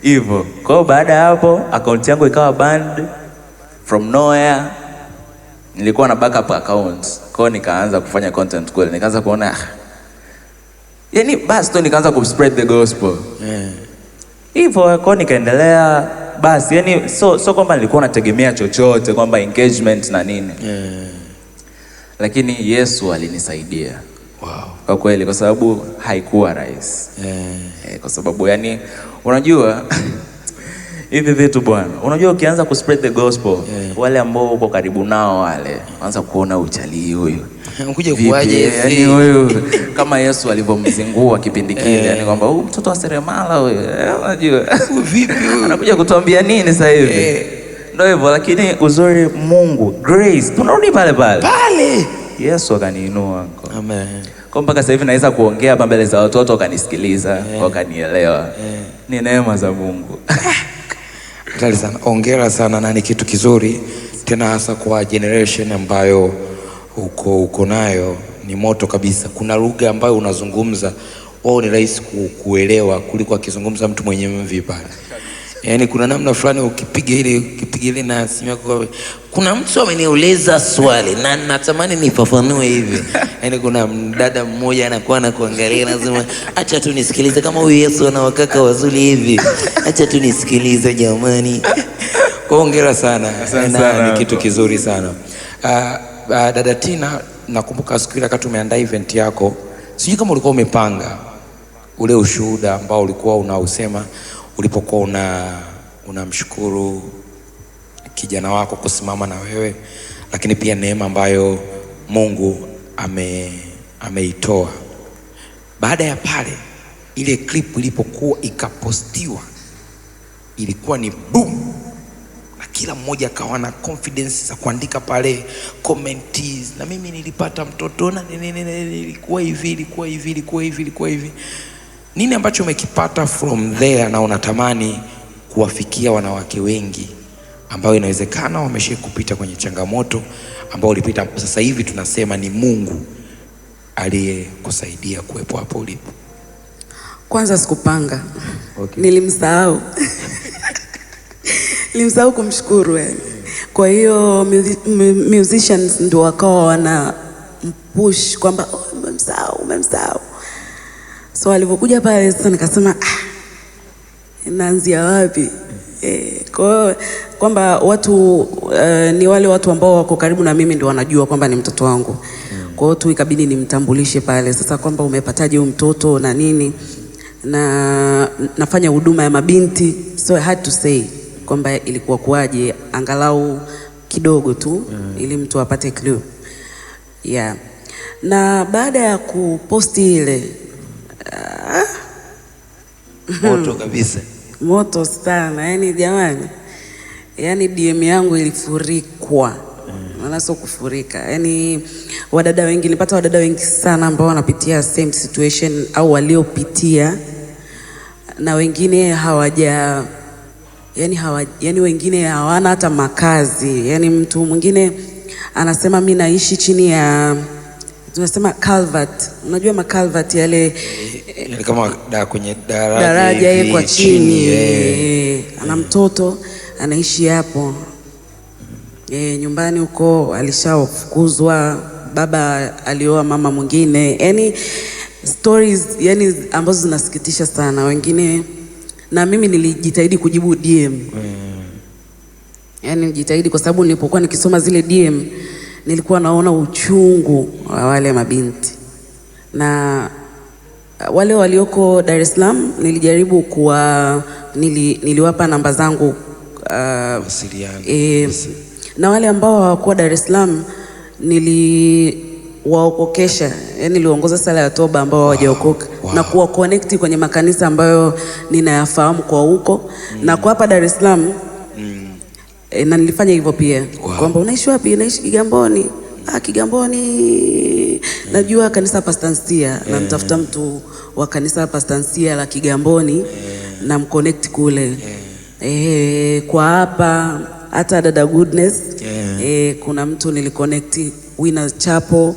Hivyo. Kwa hiyo baada ya hapo account yangu ikawa banned from nowhere. Nilikuwa na backup account. Kwa hiyo nikaanza kufanya content kweli. Nikaanza kuona yani basi tu nikaanza kuspread the gospel. Hivyo kwa hiyo nikaendelea basi, yani so kwamba nilikuwa nategemea chochote kwamba engagement na nini. Lakini Yesu alinisaidia. Wow. Kwa kweli, kwa sababu haikuwa rahisi. Kwa sababu yani unajua hivi vitu bwana, unajua ukianza kuspread the gospel, wale ambao uko karibu nao wale wanaanza kuona uchali huyu. Unakuja kuaje yani huyu kama Yesu alivyomzingua kipindi kile, yani kwamba huyu mtoto wa seremala huyu, unajua vipi huyu anakuja kutuambia nini sasa hivi? Ndio hivyo, lakini uzuri Mungu, grace, tunarudi pale. Yesu akaniinua. Amen. Kwa mpaka sasa hivi naweza kuongea hapa mbele za watoto wakanisikiliza, wakanielewa. Ni neema za Mungu. Asante sana. Hongera sana, na ni kitu kizuri tena hasa kwa generation ambayo uko nayo, ni moto kabisa. Kuna lugha ambayo unazungumza wao ni rahisi kuelewa kuliko akizungumza mtu mwenye mvi pale. Yani kuna namna fulani ukipiga ile na simu yako, kuna mtu ameniuliza swali na natamani nifafanue hivi. Yani kuna dada mmoja anakuwa anakuangalia anasema acha tu nisikilize, kama huyu Yesu ana wakaka wazuri hivi. Acha tu nisikilize jamani. Hongera sana. Ni kitu kizuri sana. Dada Tina, nakumbuka siku ile wakati umeandaa event yako, sijui kama ulikuwa umepanga ule ushuhuda ambao ulikuwa unausema ulipokuwa unamshukuru kijana wako kusimama na wewe, lakini pia neema ambayo Mungu ameitoa. Baada ya pale, ile clip ilipokuwa ikapostiwa, ilikuwa ni boom, na kila mmoja akawa na confidence za kuandika pale comments, na mimi nilipata mtoto na ilikuwa hivi. Nini ambacho umekipata from there na unatamani kuwafikia wanawake wengi ambao inawezekana wamesha kupita kwenye changamoto ambao ulipita, sasa hivi tunasema ni Mungu aliyekusaidia kuwepo hapo ulipo? Kwanza sikupanga. Okay. Nilimsahau. Nilimsahau kumshukuru yani. Kwa hiyo musicians ndio wakawa wana push kwamba umemsahau. So alivyokuja pale sasa nikasema naanzia wapi? Kwa hiyo kwamba watu ni wale watu ambao wako karibu na mimi ndio wanajua kwamba ni mtoto wangu. Kwa hiyo tu ikabidi nimtambulishe pale sasa kwamba umepataje huyu mtoto na nini, na nafanya huduma ya mabinti, so I had to say kwamba ilikuwa kuaje angalau kidogo tu ili mtu apate clue. Yeah. Na baada ya kuposti ile moto kabisa. Moto sana, yani jamani. Yani DM yangu ilifurikwa. Maana sio kufurika. Yani wadada wengi, nilipata wadada wengi sana ambao wanapitia same situation au waliopitia, na wengine yani wengine hawana hata makazi. Yani mtu mwingine anasema mimi naishi chini ya, tunasema culvert. Unajua maculvert yale kama kwenye daraja kwa chini. Ana mtoto anaishi hapo. Nyumbani huko alishafukuzwa, baba alioa mama mwingine. Yani stories yani ambazo zinasikitisha sana wengine, na mimi nilijitahidi kujibu DM. Yani nilijitahidi kwa sababu nilipokuwa nikisoma zile DM nilikuwa naona uchungu wa wale mabinti, na wale walioko Dar es Salaam nilijaribu niliwapa namba zangu na wale ambao hawakuwa Dar es Salaam niliwaokokesha, yani niliongoza sala ya toba ambao hawajaokoka. Na kuwa connect kwenye makanisa ambayo ninayafahamu kwa huko na kwa hapa Dar es Salaam. Na nilifanya hivyo pia. Kwamba unaishi wapi? Naishi Kigamboni. Kigamboni. Najua kanisa Pastansia. Na mtafuta mtu wa kanisa Pastansia la Kigamboni na mconnect kule. Kwa hapa hata dada Goodness, kuna mtu niliconnect Winners Chapel,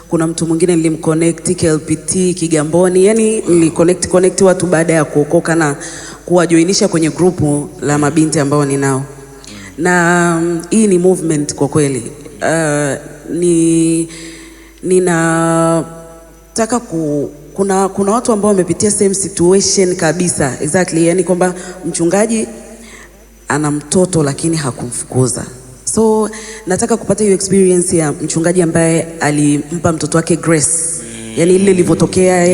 kuna mtu mwingine nilimconnect KLPT Kigamboni. Yani niliconnect watu baada ya kuokoka na kuwajoinisha kwenye grupu la mabinti ambao ninao. Na hii ni movement kwa kweli. Ninataka kuna watu ambao wamepitia same situation kabisa. Exactly, yani kwamba mchungaji ana mtoto lakini hakumfukuza. So nataka kupata hiyo experience ya mchungaji ambaye alimpa mtoto wake grace. Yani ile ilivyotokea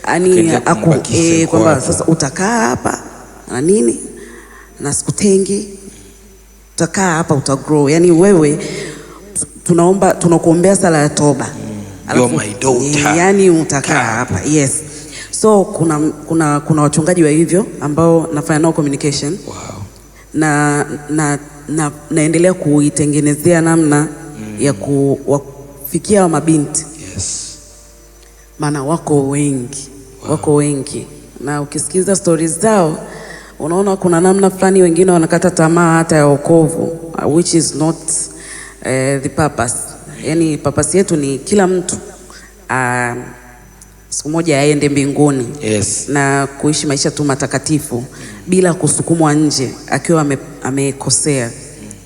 yani kwamba sasa utakaa hapa na nini na sikutengi, utakaa hapa utagrow. Yani wewe tunakuombea sala ya toba. You're my daughter. Yani utakaa hapa. Yes. So kuna wachungaji wa hivyo ambao nafanya nao communication. Wow. Naendelea kuitengenezea namna ya kufikia wa mabinti. Yes. Maana wako wengi. Wow. Wako wengi. Na ukisikiza stories zao unaona kuna namna fulani wengine wanakata tamaa hata ya wokovu, which is not the purpose. Yani purpose yetu ni kila mtu siku moja aende mbinguni. Yes. Na kuishi maisha tu matakatifu bila kusukumwa nje akiwa amekosea.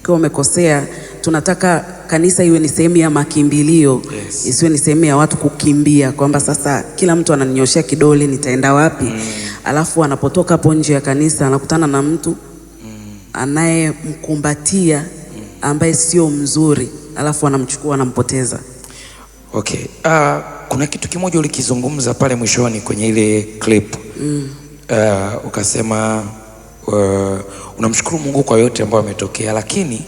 Akiwa amekosea, tunataka kanisa iwe ni sehemu ya makimbilio. Yes. Isiwe ni sehemu ya watu kukimbia kwamba sasa kila mtu ananyoshia kidole nitaenda wapi. Alafu anapotoka hapo nje ya kanisa anakutana na mtu anayemkumbatia ambaye sio mzuri, alafu anamchukua anampoteza. Okay. Kuna kitu kimoja ulikizungumza pale mwishoni kwenye ile clip. Ukasema unamshukuru Mungu kwa yote ambayo ametokea, lakini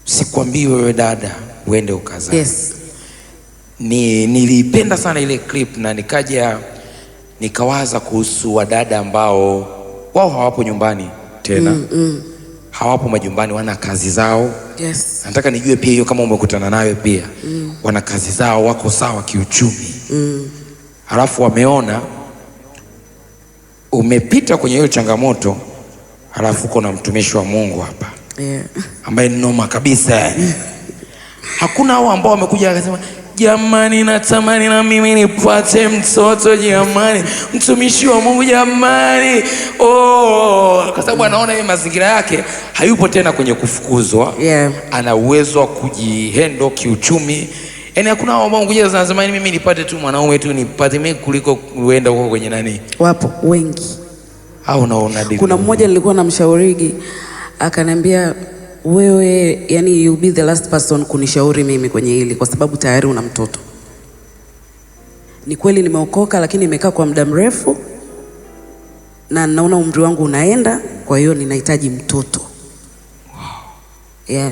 sikwambii wewe dada uende ukazae. Yes. Nilipenda sana ile clip na nikaja nikawaza kuhusu wadada ambao wao hawapo nyumbani tena. Hawapo majumbani, wana kazi zao. Yes. Nataka nijue pia hiyo kama umekutana nayo pia. Wana kazi zao, wako sawa kiuchumi. Halafu wameona umepita kwenye hiyo changamoto, halafu uko na mtumishi wa Mungu hapa. Yeah. Ambaye ni noma kabisa. Hakuna hao ambao wamekuja akasema jamani natamani na mimi nipate mtoto jamani, mtumishi wa Mungu jamani. Kwa sababu anaona yeye mazingira yake hayupo tena kwenye kufukuzwa. Yeah. Ana uwezo wa kujihendo kiuchumi. Yaani hakuna hao ambao wanakuja wanasema mimi nipate tu mwanaume tu nipate mimi kuliko kuenda huko kwenye nani. Wapo wengi. Unaona kuna mmoja nilikuwa namshaurigi akaniambia wewe, yani you be the last person kunishauri mimi kwenye hili kwa sababu tayari una mtoto. Ni kweli nimeokoka, lakini nimekaa kwa muda mrefu na naona umri wangu unaenda, kwa hiyo ninahitaji mtoto. Yeah.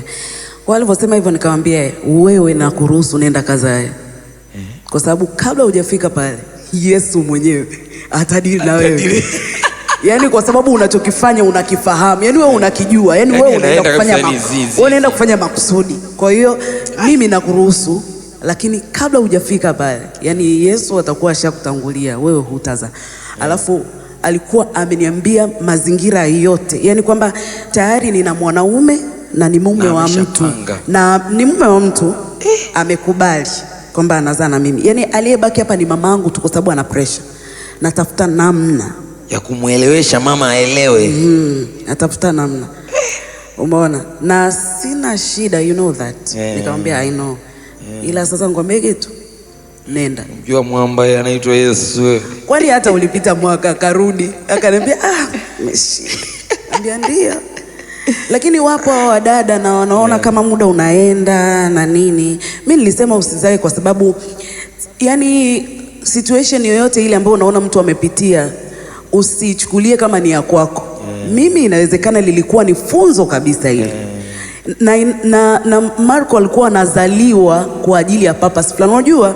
Kwa alivyosema hivyo nikamwambia wewe na kuruhusu nenda kazae. Kwa sababu kabla hujafika pale Yesu mwenyewe atadili na wewe. Yani kwa sababu unachokifanya unakifahamu. Yani wewe unakijua. Yani wewe unaenda kufanya makusudi. Kwa hiyo mimi nakuruhusu, lakini kabla hujafika pale, yani Yesu atakuwa ashakutangulia, wewe hutaza. Alafu alikuwa ameniambia mazingira yote. Yani kwamba tayari nina mwanaume na ni mume wa mtu. Na ni mume wa mtu amekubali kwamba anazaa na mimi. Yani aliyebaki hapa ni mamangu tu kwa sababu ana pressure. Natafuta namna ya kumuelewesha mama aelewe. Natafuta namna. Umeona? Na sina shida, you know that. Nikamwambia I know. Ila sasa ngombe kitu nenda. Unajua mwamba anaitwa Yesu. Kwani hata ulipita mwaka akarudi akaniambia umeshinda. Ambia ndio. Lakini wapo wadada na wanaona kama muda unaenda na nini. Mimi nilisema usizae kwa sababu yani situation yoyote ile ambayo unaona mtu amepitia usichukulie kama ni ya kwako. Mimi inawezekana lilikuwa ni funzo kabisa hili. Na Marco alikuwa anazaliwa kwa ajili ya purpose fulani. Unajua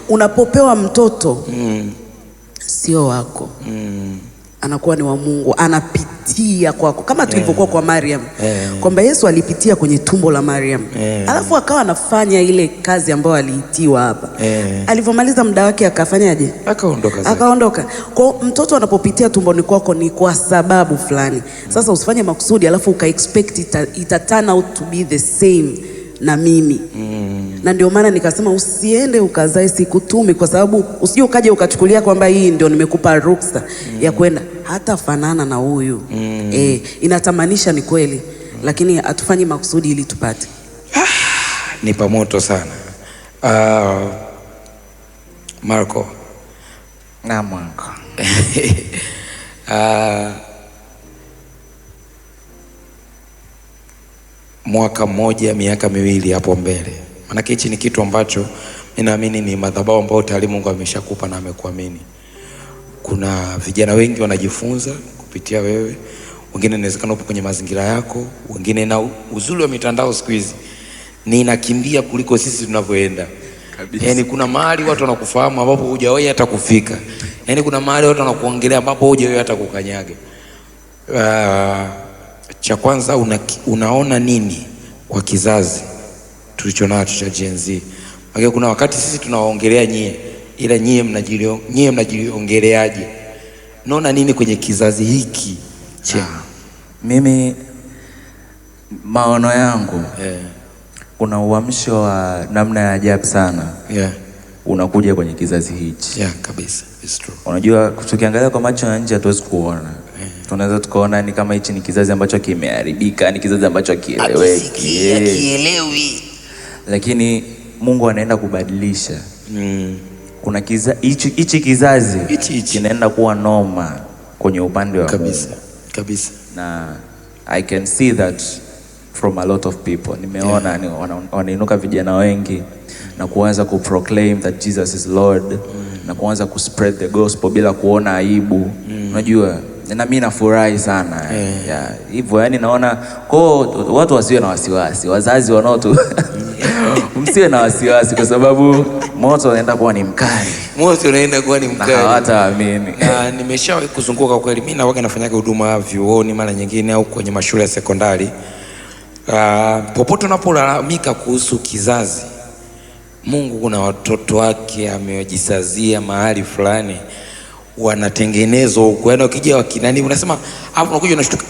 unapopewa mtoto sio wako. Anakuwa ni wa Mungu, anapitia kwako kama tulivyokuwa kwa Mariam. Kwamba Yesu alipitia kwenye tumbo la Mariam. Alafu akawa anafanya ile kazi ambayo aliitiwa hapa. Alivyomaliza muda wake akafanyaje? Akaondoka. Kwa mtoto anapopitia tumboni kwako ni kwa sababu fulani. Sasa usifanye makusudi alafu uka expect ita turn out to be the same na mimi. Na ndio maana nikasema usiende ukazae sikutumi, kwa sababu usije ukaje ukachukulia kwamba hii ndio nimekupa ruksa ya kwenda hata fanana na huyu. Inatamanisha ni kweli, lakini hatufanyi makusudi ili tupate. Ni pamoto sana. Marco. Na Marco. Mwaka mmoja, miaka miwili hapo mbele. Maana hichi ni kitu ambacho ninaamini ni madhabahu ambayo tayari Mungu ameshakupa na amekuamini. Kuna vijana wengi wanajifunza kupitia wewe. Wengine inawezekana upo kwenye mazingira yako, wengine na uzuri wa mitandao siku hizi ni inakimbia kuliko sisi tunavyoenda. Yaani kuna mahali watu wanakufahamu ambapo hujawahi hata kufika. Yaani kuna mahali watu wanakuongelea ambapo hujawahi hata kukanyaga. Cha kwanza unaona nini kwa kizazi tulichonacho cha Gen Z? Maana kuna wakati sisi tunawaongelea nyie, ila nyie mnajiongeleaje? Unaona nini kwenye kizazi hiki? Mimi maono yangu kuna uamsho wa namna ya ajabu sana. unakuja kwenye kizazi hichi. Yeah, kabisa. It's true. Unajua tukiangalia kwa macho ya nje hatuwezi kuona. Tunaweza tukaona ni kama hichi ni kizazi ambacho kimeharibika, ni kizazi ambacho kielewi. Lakini Mungu anaenda kubadilisha. Kuna hichi kizazi kinaenda kuwa noma kwenye upande wa kabisa. Kabisa. Na I can see that from a lot of people. Nimeona wanainuka vijana wengi na kuanza kuproclaim that Jesus is Lord na kuanza kuspread the gospel bila kuona aibu. Unajua, na mimi nafurahi sana. Hivyo yani naona kwa watu wasiwe na wasiwasi, wazazi wanaotu msiwe na wasiwasi kwa sababu moto unaenda kuwa ni mkali. Moto unaenda kuwa ni mkali. Hawataamini. Na nimeshawahi kuzunguka kweli. Mimi nawaga nafanyaga huduma vyuoni mara nyingine au kwenye mashule ya sekondari. Popote unapolalamika kuhusu kizazi, Mungu kuna watoto wake amewajisazia mahali fulani wanatengenezwa huko. Yaani ukija wakinani unasema hapo unakuja unashtuka,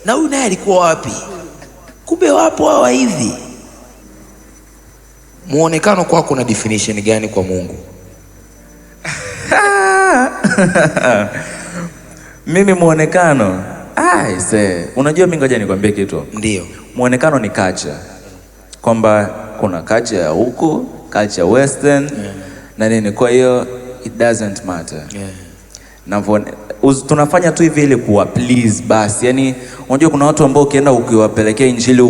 na huyu naye alikuwa wapi? Kumbe wapo hawa hivi. Muonekano kwako na definition gani kwa Mungu? Mimi muonekano. Unajua mimi ngoja nikwambie kitu. Ndio. Muonekano ni culture. Kwamba kuna culture ya huko, culture western na nini. Kwa hiyo it doesn't matter. Tunafanya tu hivi ili kuwa please basi. Yaani unajua kuna watu ambao ukienda ukiwapelekea injili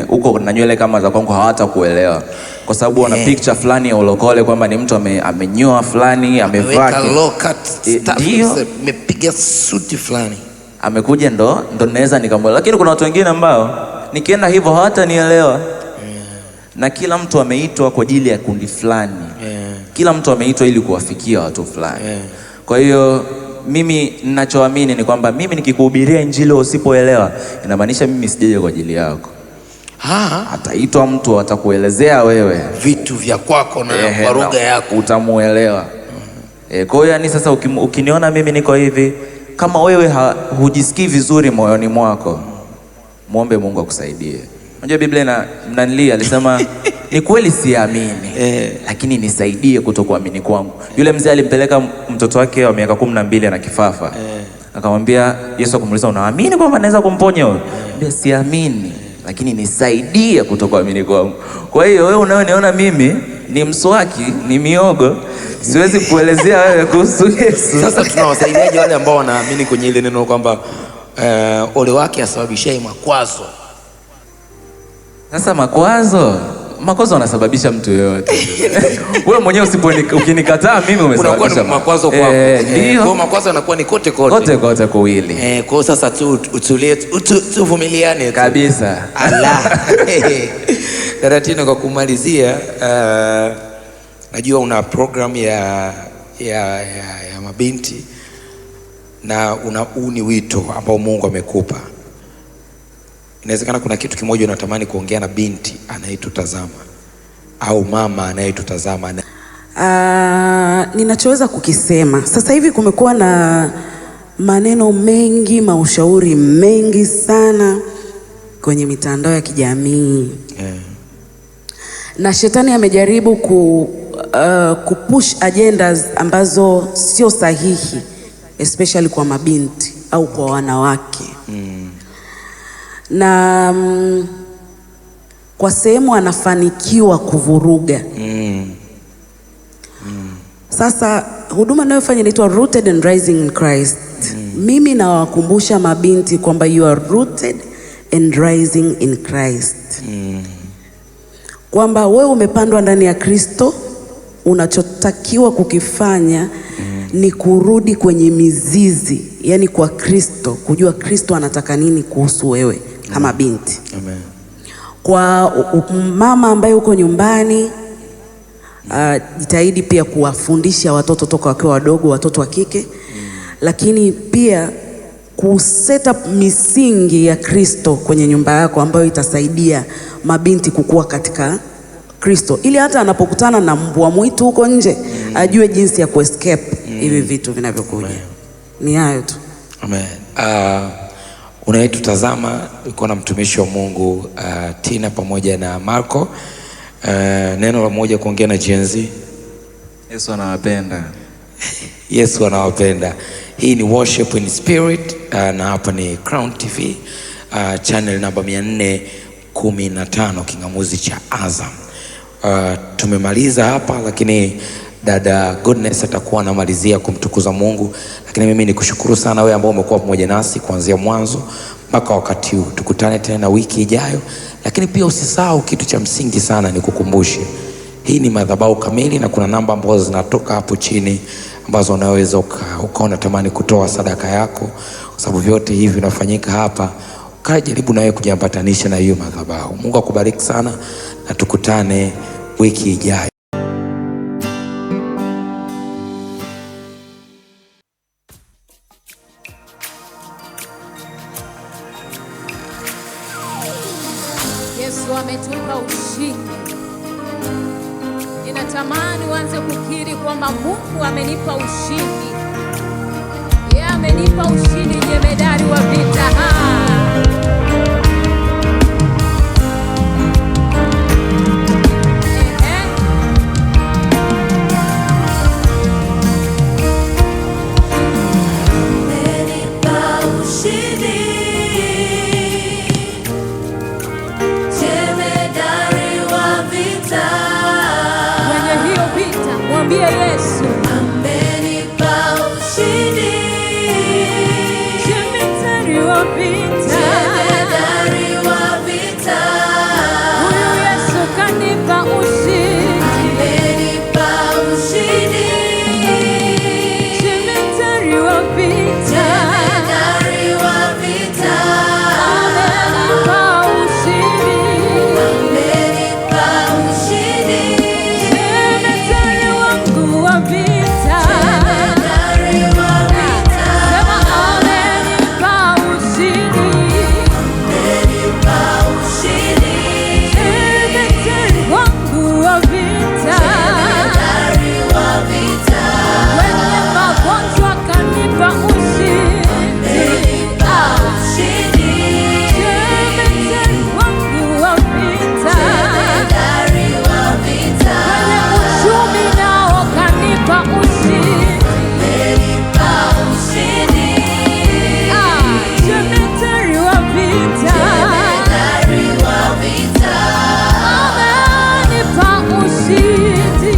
huko na nywele kama za kwangu hawatakuelewa. Kwa sababu wana picture fulani ya ulokole kwamba ni mtu amenyoa fulani, amevaa low cut stuff, amepiga suti fulani. Amekuja ndo naweza nikamwelewa. Lakini kuna watu wengine ambao nikienda hivyo hawatanielewa. Na kila mtu ameitwa kwa ajili ya kundi fulani. Kila mtu ameitwa ili kuwafikia watu fulani. Kwa hiyo mimi ninachoamini ni kwamba mimi nikikuhubiria injili usipoelewa, inamaanisha mimi sijaje kwa ajili yako. Ataitwa mtu atakuelezea wewe vitu vya kwako na kwa lugha yako utamuelewa. Kwa hiyo yani sasa ukiniona mimi niko hivi, kama wewe hujisikii vizuri moyoni mwako, muombe Mungu akusaidie. Unajua Biblia mnanilia alisema ni kweli siamini, lakini nisaidie kutokuamini kwangu. Yule mzee alimpeleka mtoto wake wa miaka 12 na kifafa. Akamwambia Yesu akamuuliza, unaamini kwamba naweza kumponya huyo? Ndio, siamini, lakini nisaidie kutokuamini kwangu. Kwa hiyo wewe unaoniona mimi ni mswaki, ni miogo, siwezi kuelezea wewe kuhusu Yesu. Sasa tunawasaidiaje wale ambao wanaamini kwenye ile neno kwamba ole wake asababishai makwazo? Sasa makwazo yanasababisha mtu yoyote. Wewe mwenyewe ukinikataa mimi umesababisha makwazo kwako. Ndio. Kwa makwazo yanakuwa ni kote kote kuwili. Kwa sasa utulie, tuvumiliane kabisa. Allah. Taratino kwa kumalizia, najua una program ya mabinti na ni wito ambao Mungu amekupa. Inawezekana kuna kitu kimoja unatamani kuongea na binti anayetutazama au mama anayetutazama. Ninachoweza kukisema sasa hivi, kumekuwa na maneno mengi, maushauri mengi sana kwenye mitandao ya kijamii. Na shetani amejaribu kupush agendas ambazo sio sahihi, especially kwa mabinti au kwa wanawake. Na kwa sehemu anafanikiwa kuvuruga. Sasa huduma ninayofanya inaitwa Rooted and Rising in Christ. Mimi nawakumbusha mabinti kwamba you are rooted and rising in Christ. Kwamba wewe umepandwa ndani ya Kristo, unachotakiwa kukifanya ni kurudi kwenye mizizi, yani kwa Kristo, kujua Kristo anataka nini kuhusu wewe kama binti. Amen. Kwa mama ambaye uko nyumbani, jitahidi pia kuwafundisha watoto toka wakiwa wadogo, watoto wa kike. Lakini pia kuset up misingi ya Kristo kwenye nyumba yako ambayo itasaidia mabinti kukua katika Kristo, ili hata anapokutana na mbwa mwitu huko nje ajue jinsi ya kuescape hivi vitu vinavyokuja. Ni hayo tu. Amen. Unayetutazama uko na mtumishi wa Mungu Tina pamoja na Marco. Neno la moja kuongea na Gen Z. Yesu anawapenda. Yesu anawapenda. Hii ni Worship in Spirit na hapa ni Crown TV channel namba 415 kingamuzi cha Azam. Tumemaliza hapa, lakini dada Goodness atakuwa anamalizia kumtukuza Mungu, lakini mimi nikushukuru sana wewe ambao umekuwa pamoja nasi kuanzia mwanzo mpaka wakati huu. Tukutane tena wiki ijayo, lakini pia usisahau kitu cha msingi sana, nikukumbushe hii ni madhabahu kamili na kuna namba ambazo zinatoka hapo chini ambazo unaweza unatamani kutoa sadaka yako, kwa sababu vyote hivi vinafanyika hapa. Jaribu nawe kujiambatanisha na hiyo madhabahu. Mungu akubariki sana na tukutane wiki ijayo. Yesu ametupa ushindi. Ninatamani uanze kukiri kwamba Mungu amenipa ushindi. Yeye amenipa ushindi, jemedari wa vita. Mwambie Yesu amenipa ushindi, jemedari wa vita, jemedari wa vita. Huyu Yesu kanipa ushindi, amenipa ushindi, jemedari wa vita, jemedari wa vita. Amenipa ushindi, amenipa ushindi, jemedari wa vita, jemedari wa vita. Sema amenipa ushindi, amenipa ushindi, jemedari wangu wa vita, jemedari wa vita. Kwenye magonjwa kanipa ushindi, amenipa ushindi, jemedari wangu wa vita, jemedari wa vita. Kwenye uchumi nao kanipa ushindi, amenipa ushindi, jemedari wa vita, jemedari wa vita. Amenipa ushindi.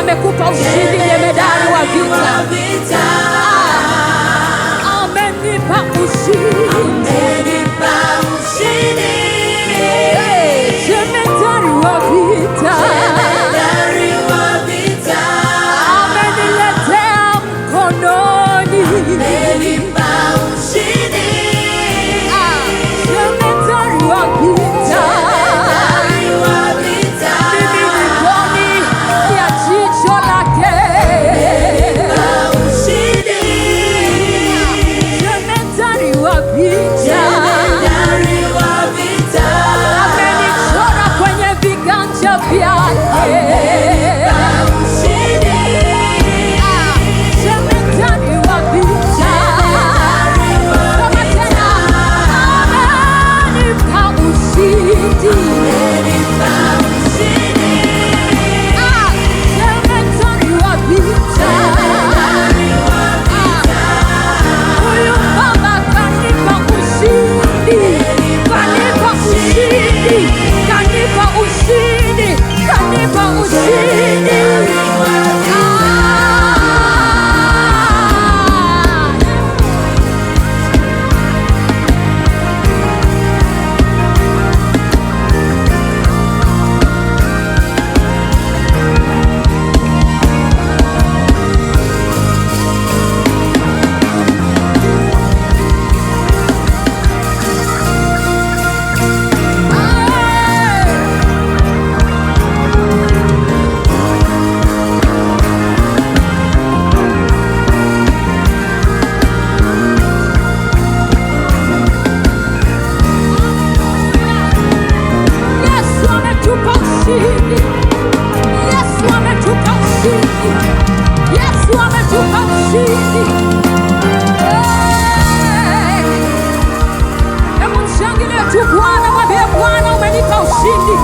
amekupa ushindi, jemedari wa vita. Amenipa ushindi, jemedari wa vita. Ameniletea mkononi, jemedari wa vita. Mimi ni mboni ya jicho lake, jemedari wa vita. Amenichora kwenye viganja vyake, jemedari wa vita. Kama tena, amenipa ushindi, jemedari wa vita. Huyu baba kanipa ushindi, kanipa ushindi, kanipa ushindi, kanipa ushindi. Yesu ametupa ushindi, Yesu ametupa ushindi, Yesu ametupa ushindi. Hebu mshangilie tu Bwana, mwambie Bwana, umenipa ushindi.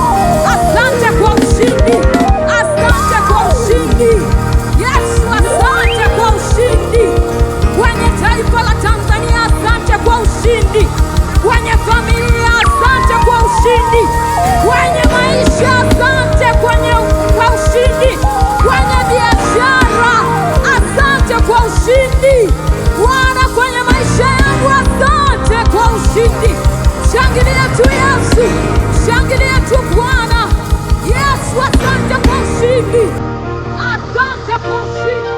Asante kwa ushindi, asante kwa ushindi. Yesu, asante kwa ushindi kwenye taifa la Tanzania. Asante kwa ushindi kwenye familia. Asante kwa ushindi kwenye maisha. Asante kwa ushindi kwenye biashara. Asante kwa ushindi Bwana kwenye maisha yangu. Asante kwa ushindi. Shangilia tu Yesu, shangilia tu Bwana. Yesu, asante kwa ushindi, asante kwa ushindi.